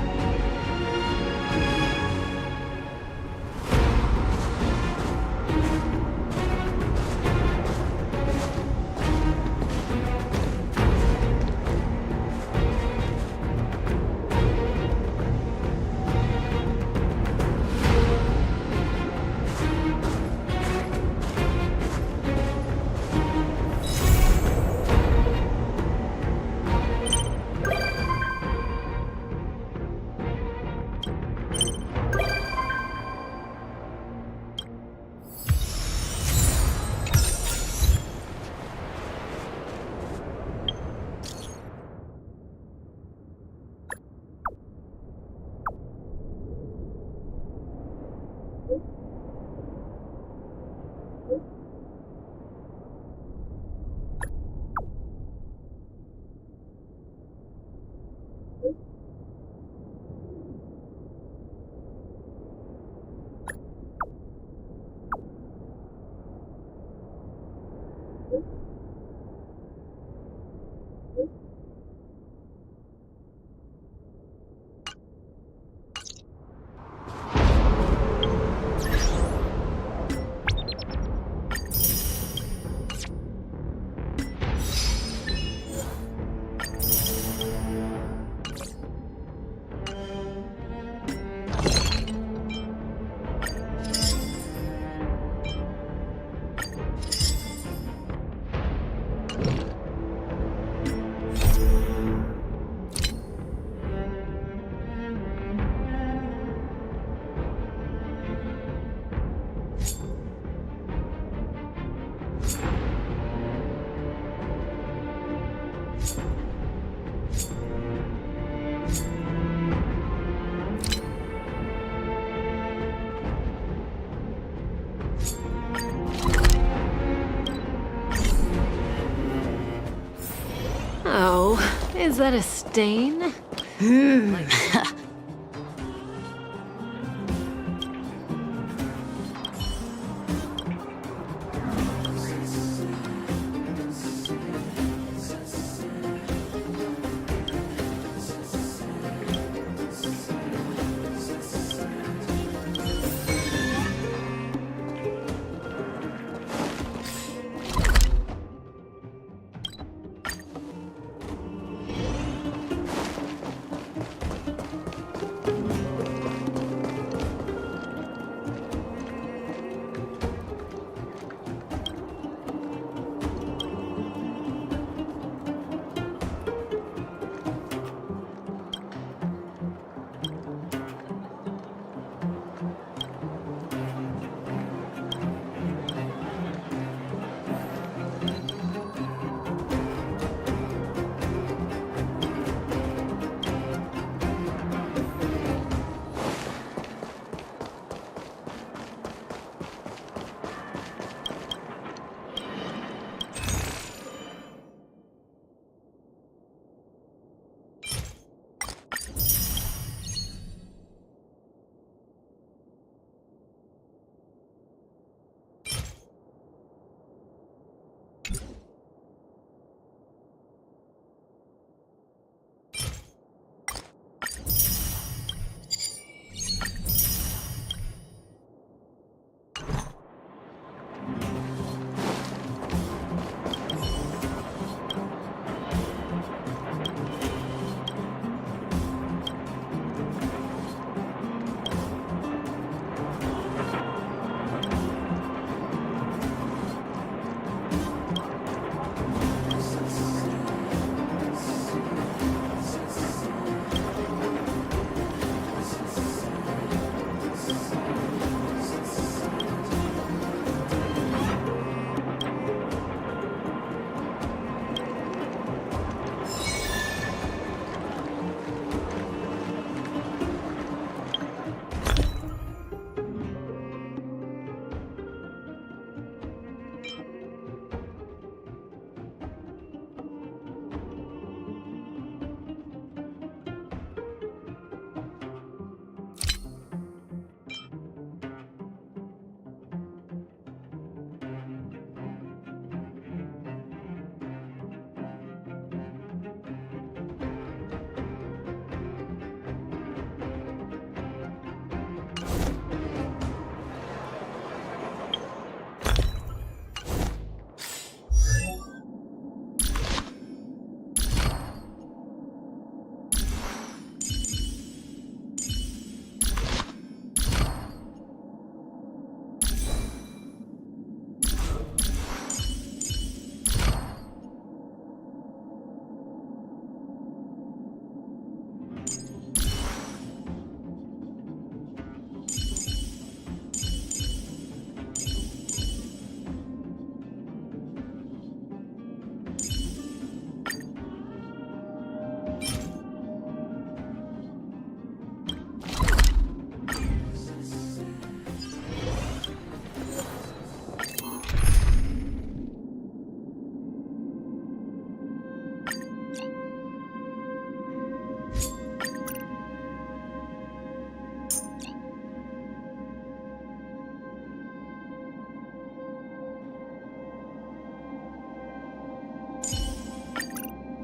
that a stain?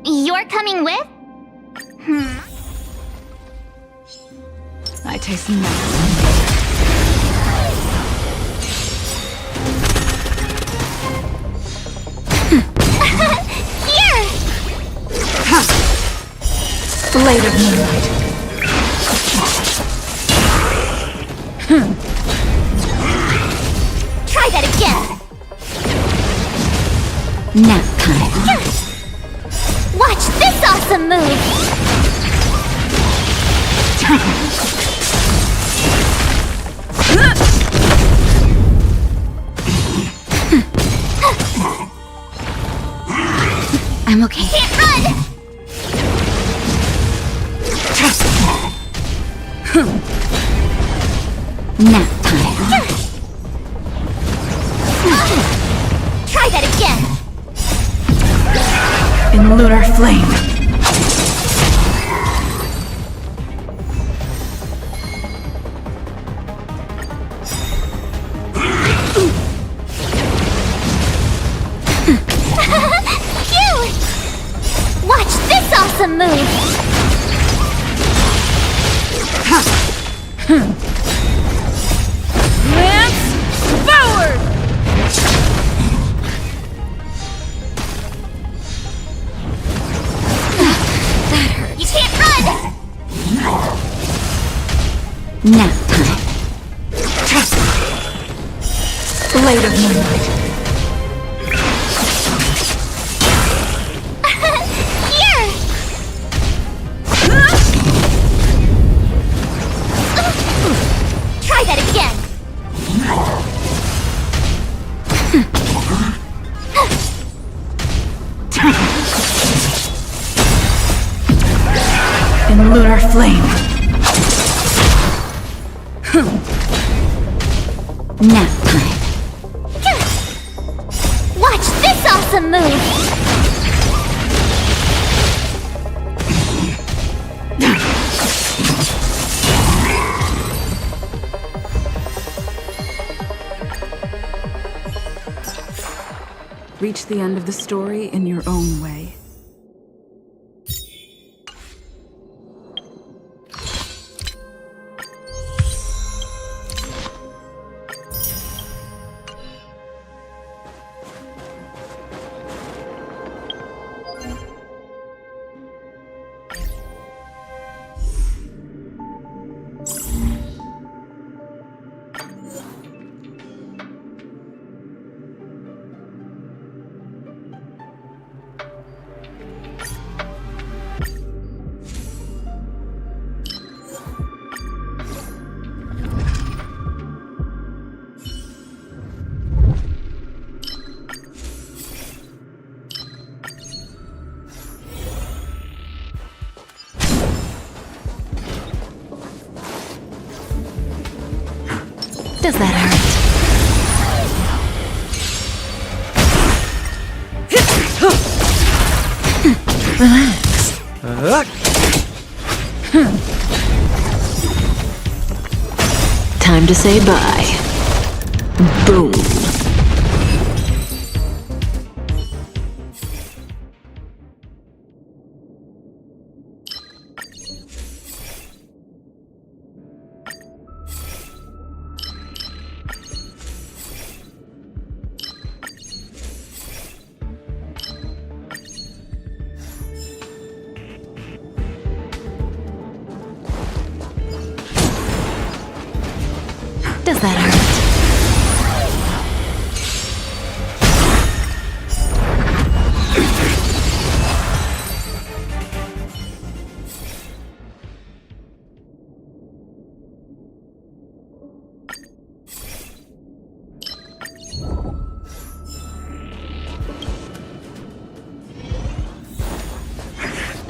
You're coming with? I taste nothing. Here! Blade of moonlight. Try that again! Nap time. Watch this awesome move! I'm okay. Can't run! Nap time. Try that again! In lunar flame. Lance forward! You can't run! Nap time. Blade of Moonlight. Here! Try that again! In lunar flame. Nap time. Watch this awesome move! Reach the end of the story in your own way. Does that hurt? Relax. Time to say bye. Boom. Does that hurt?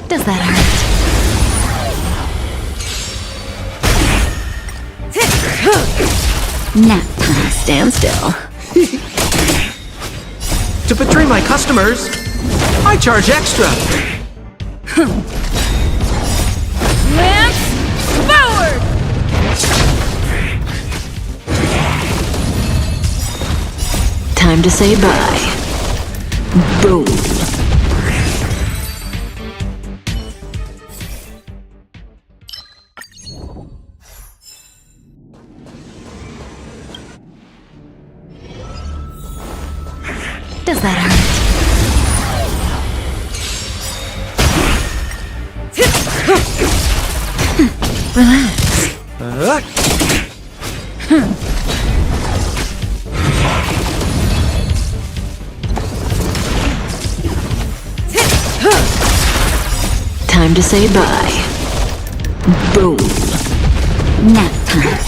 Does that hurt? Nap time. Stand still. To betray my customers, I charge extra. Lance forward! Time to say bye. Boom. Does that hurt? Relax. Time to say bye. Boom. Nap time.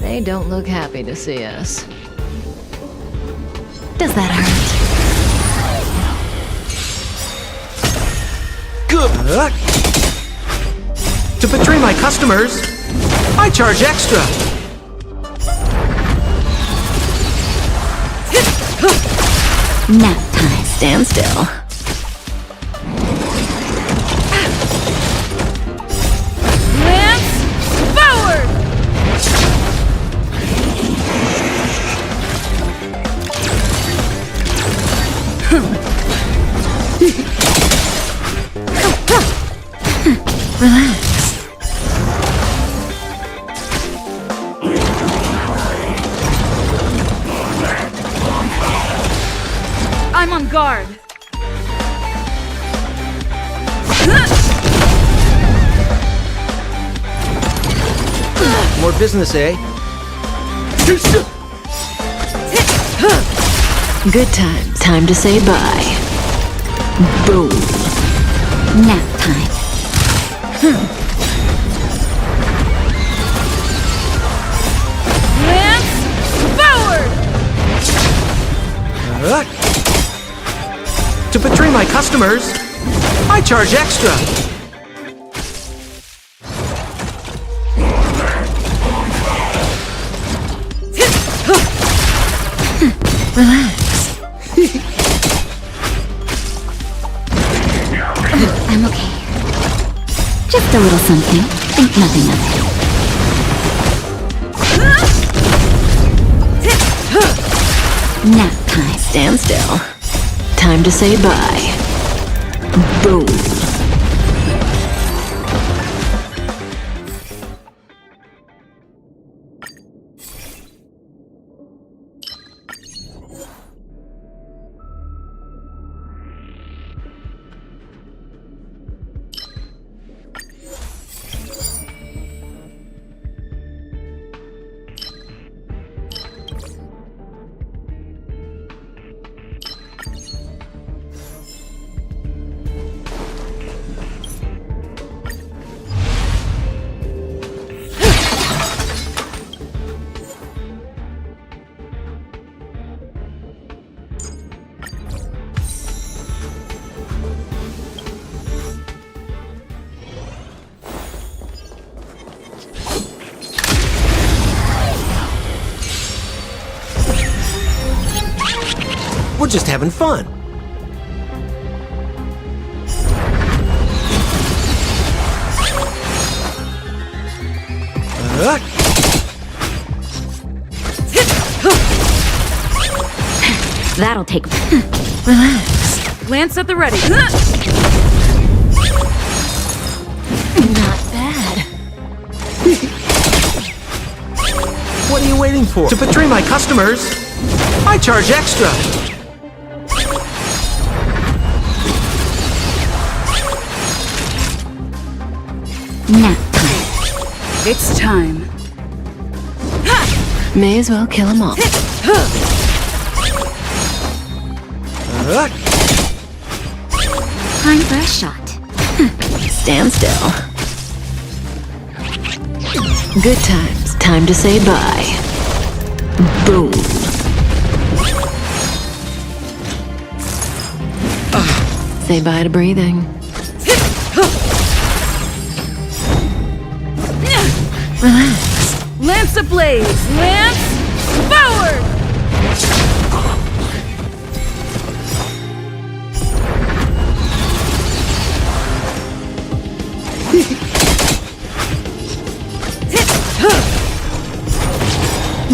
They don't look happy to see us. Does that hurt? Good. To betray my customers, I charge extra. Nap time. Stand still. Lance forward! Relax. I'm on guard. More business, eh? Good times. Time to say bye. Boom. Nap time. Lance forward! To betray my customers, I charge extra. Relax. I'm okay. Just a little something. Think nothing of it. Nap time. Stand still. Time to say bye. Boom. We're just having fun. That'll take. Relax. Lance at the ready. Not bad. What are you waiting for? To betray my customers, I charge extra. Nap time. It's time. May as well kill them all. Time for a shot. Stand still. Good times. Time to say bye. Boom. Say bye to breathing. Relax. Lance ablaze! Lance forward!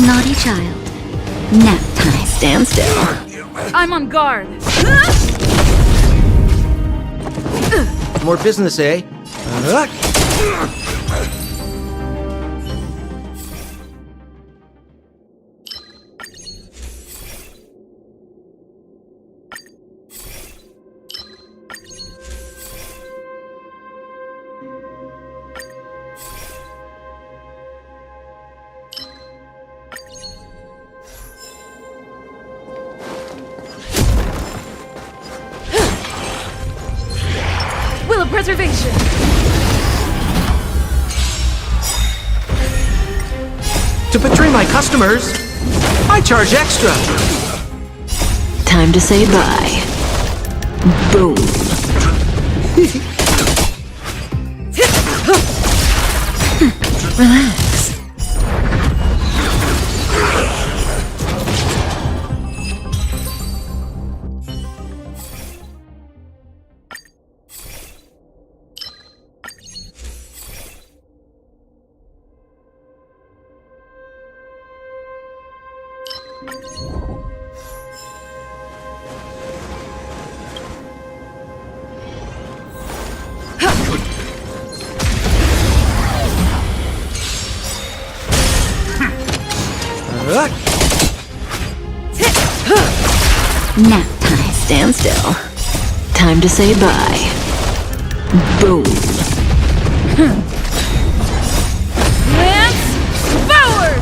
Naughty child. Nap time. Stand still. I'm on guard. More business, eh? Will of preservation. betray my customers, I charge extra. Time to say bye. Boom. Relax. Nap time. Stand still. Time to say bye. Boom. Lance forward!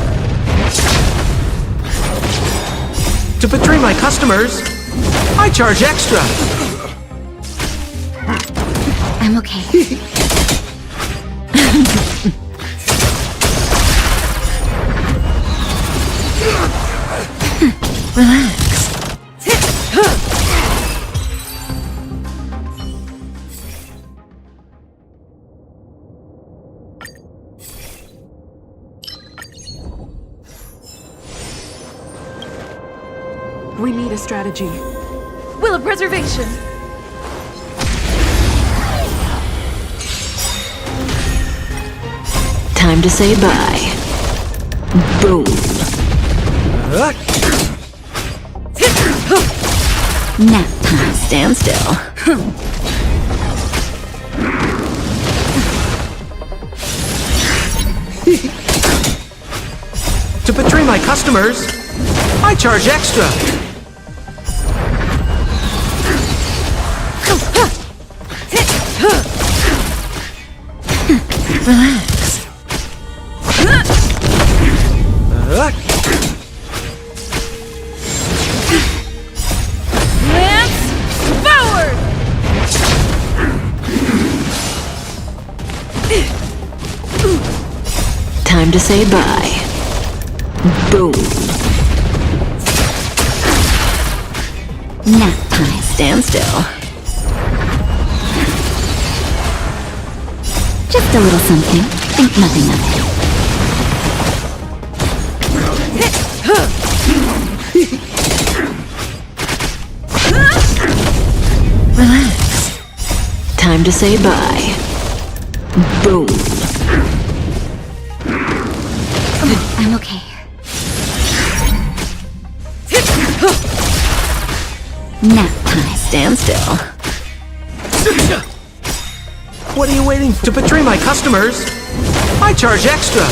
To betray my customers, I charge extra. I'm okay. Relax. We need a strategy. Will of preservation! Time to say bye. Boom. Nap time. Stand still. To betray my customers, I charge extra. Relax. Lance forward! Time to say bye. Boom. Nap time. Stand still. Just a little something. Think nothing of it. Relax. Time to say bye. Boom. I'm okay. Nap time. Stand still. What are you waiting for? To betray my customers, I charge extra.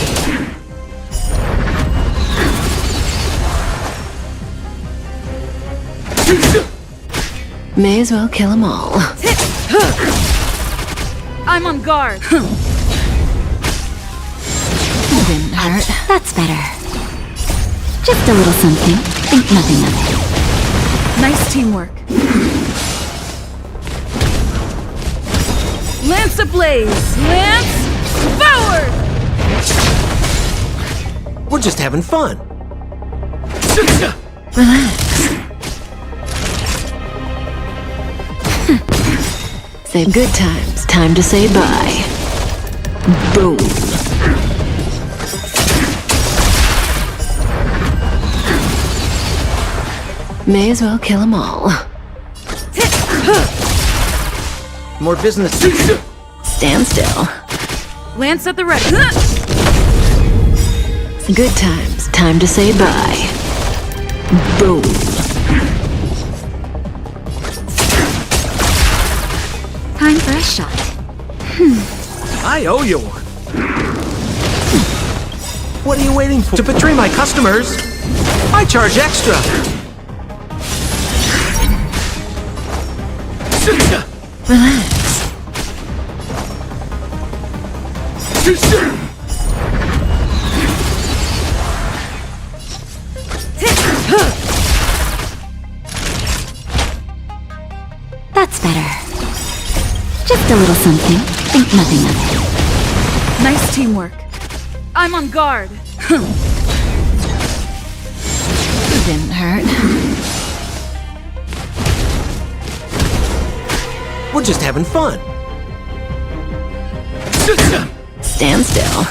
May as well kill them all. I'm on guard. Didn't hurt. That's better. Just a little something. Think nothing of it. Nice teamwork. Lance ablaze! Lance forward! We're just having fun. Relax. Say good times. Time to say bye. Boom. May as well kill them all. More business. Stand still. Lance at the ready. Good times. Time to say bye. Boom. Time for a shot. I owe you one. What are you waiting for? To betray my customers, I charge extra. Relax. That's better. Just a little something. Think nothing of it. Nice teamwork. I'm on guard. didn't hurt. We're just having fun. Stand still.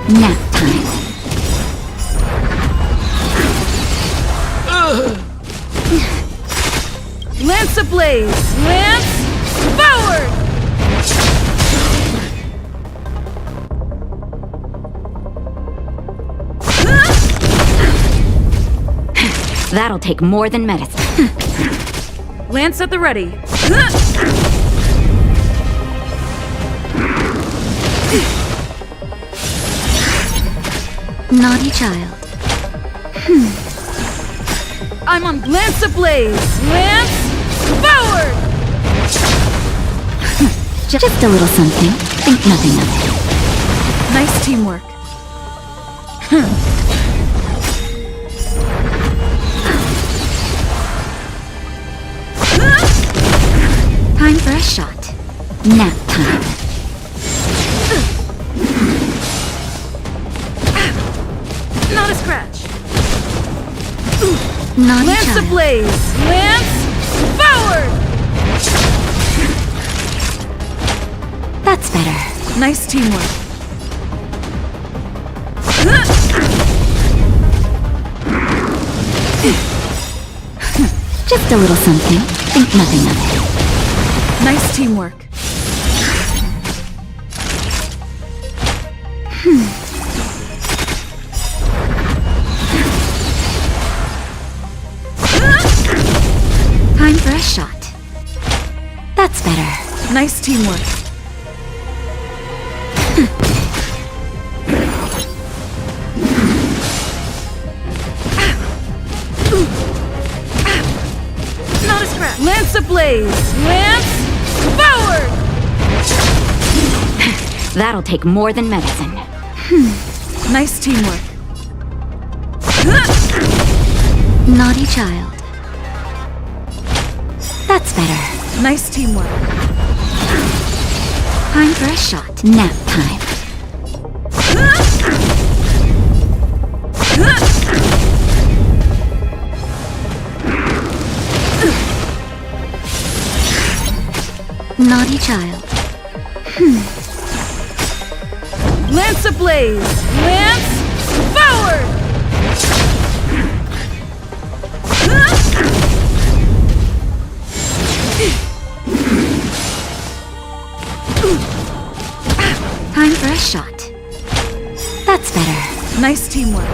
Nap time. Lance ablaze! Lance forward! That'll take more than medicine. Lance at the ready. Naughty child. I'm on Lance ablaze! Lance forward! Just a little something. Think nothing of it. Nice teamwork. Time for a shot. Nap time. Not a scratch. Naughty Lance child. ablaze! Lance forward! That's better. Nice teamwork. Just a little something. Think nothing of it. Nice teamwork. Time for a shot. That's better. Nice teamwork. Not a scratch. Lance ablaze! Lance forward! That'll take more than medicine. Nice teamwork. Naughty child. That's better. Nice teamwork. Time for a shot. Nap time. Naughty child. Lance ablaze! Lance forward! Time for a shot. That's better. Nice teamwork.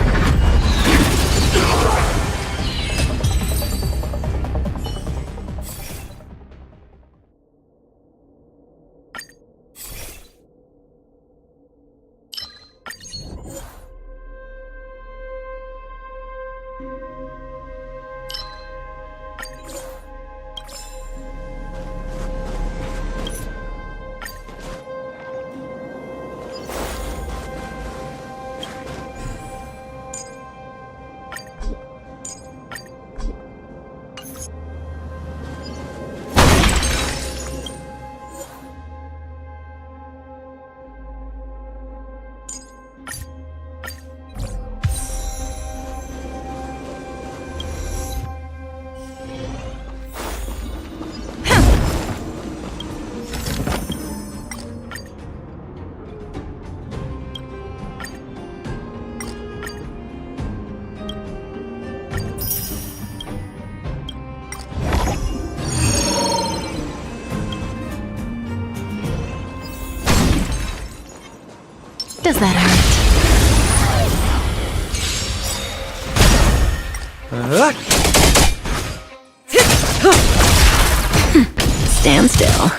Does that hurt? Stand still.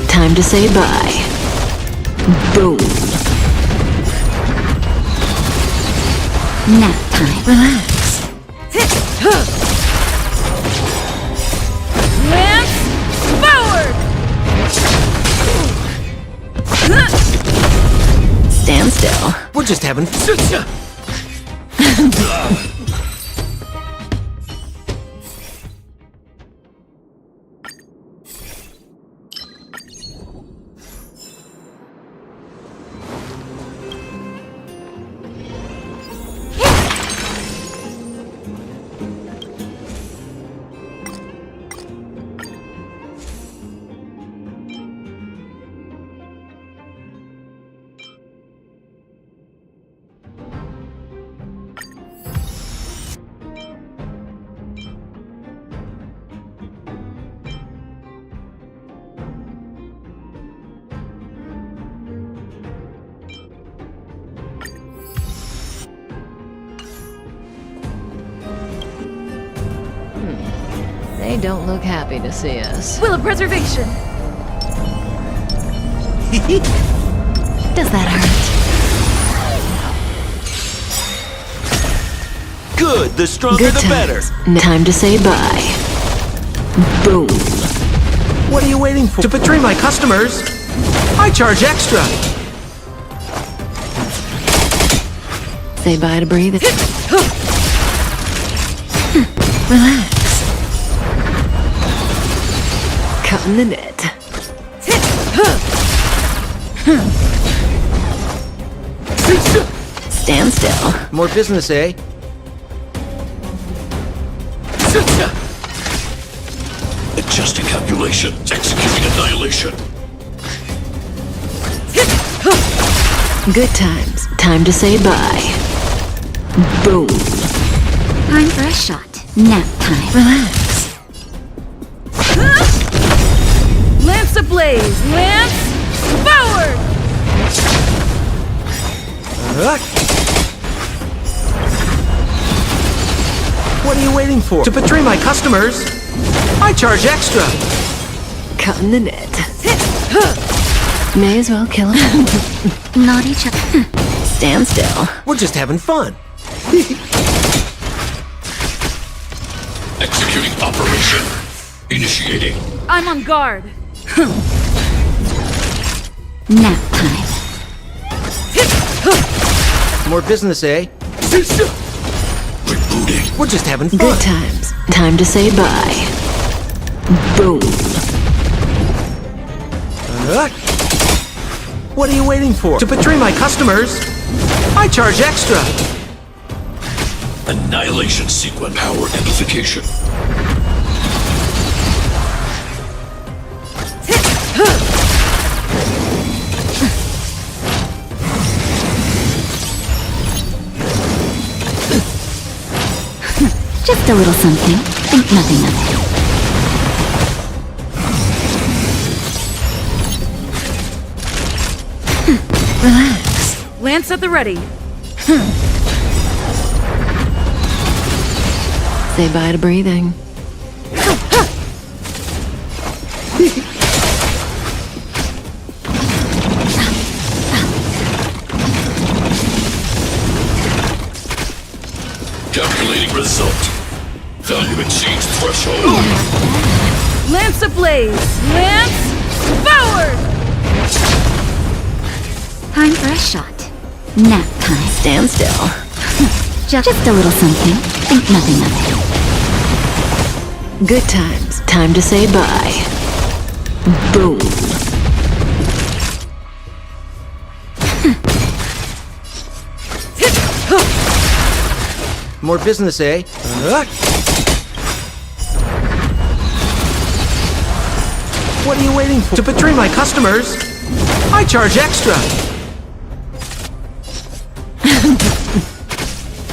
Time to say bye. Boom. Nap time. Relax. Lance forward! Stand still. We're just having... They don't look happy to see us. Will of preservation! Does that hurt? Good, the stronger Good the better. times. Time to say bye. Boom. What are you waiting for? To betray my customers? I charge extra. Say bye to breathing. Relax. Cutting the net. Stand still. More business, eh? Adjusting calculations. Executing annihilation. Good times. Time to say bye. Boom. Time for a shot. Nap time. Relax. Lance ablaze! Lance forward! What are you waiting for? To betray my customers? I charge extra. Cutting the net. May as well kill him. Not each other. Stand still. We're just having fun. Executing operation. Initiating. I'm on guard. Nap time. More business, eh? Rebooting. We're just having fun. Good times. Time to say bye. Boom. What are you waiting for? To betray my customers? I charge extra. Annihilation sequence. Power amplification. Just a little something. Think nothing of it. Relax. Lance at the ready. Say bye to breathing. Calculating result. Value exceeds threshold. Lance ablaze! Lance forward! Time for a shot. Nap time. Stand still. Just a little something. Think nothing of it. Good times. Time to say bye. Boom. More business, eh? What are you waiting for? To betray my customers? I charge extra.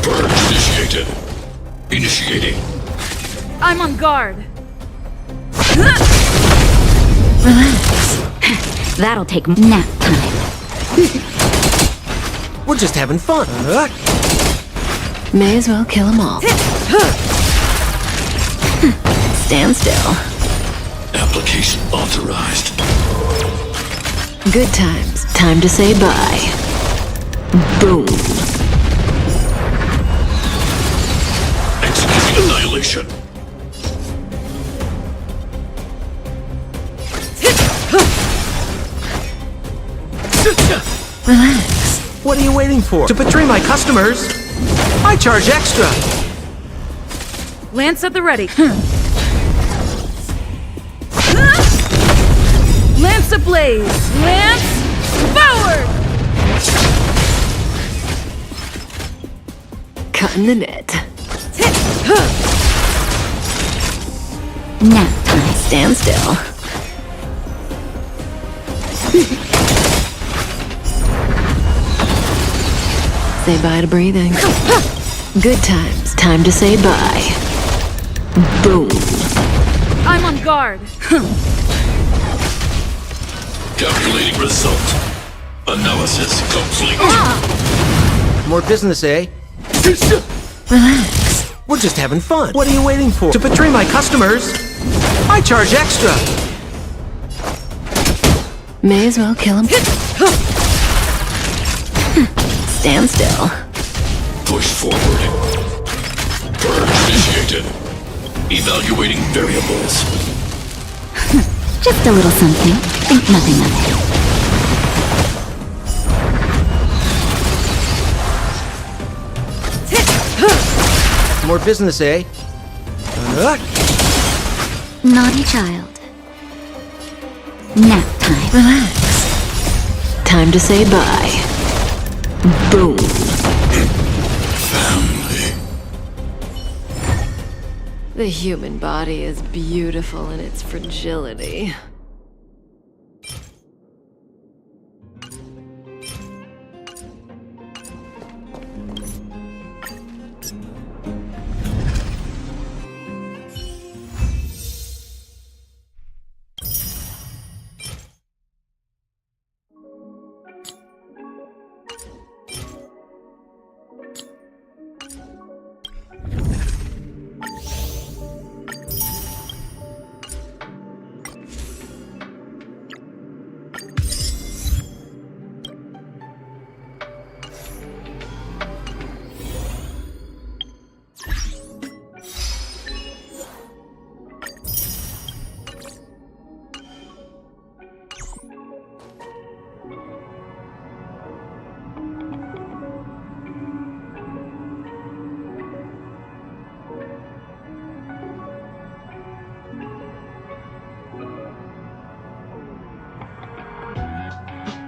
Purge initiated. Initiating. I'm on guard. Relax. That'll take nap time. We're just having fun. May as well kill them all. Stand still. Application authorized. Good times. Time to say bye. Boom. Executing annihilation. Relax. What are you waiting for? To betray my customers? I charge extra. Lance at the ready. Lance ablaze! Lance forward! Cutting the net. Nap time. Stand still. Say bye to breathing. Good times. Time to say bye. Boom. I'm on guard. Calculating result. Analysis complete. More business, eh? Relax. We're just having fun. What are you waiting for? To betray my customers? I charge extra. May as well kill him. Stand still. Push forward. Purge initiated. Evaluating variables. Just a little something. Think nothing of it. More business, eh? Naughty child. Nap time. Relax. Time to say bye. Boom. Family. The human body is beautiful in its fragility.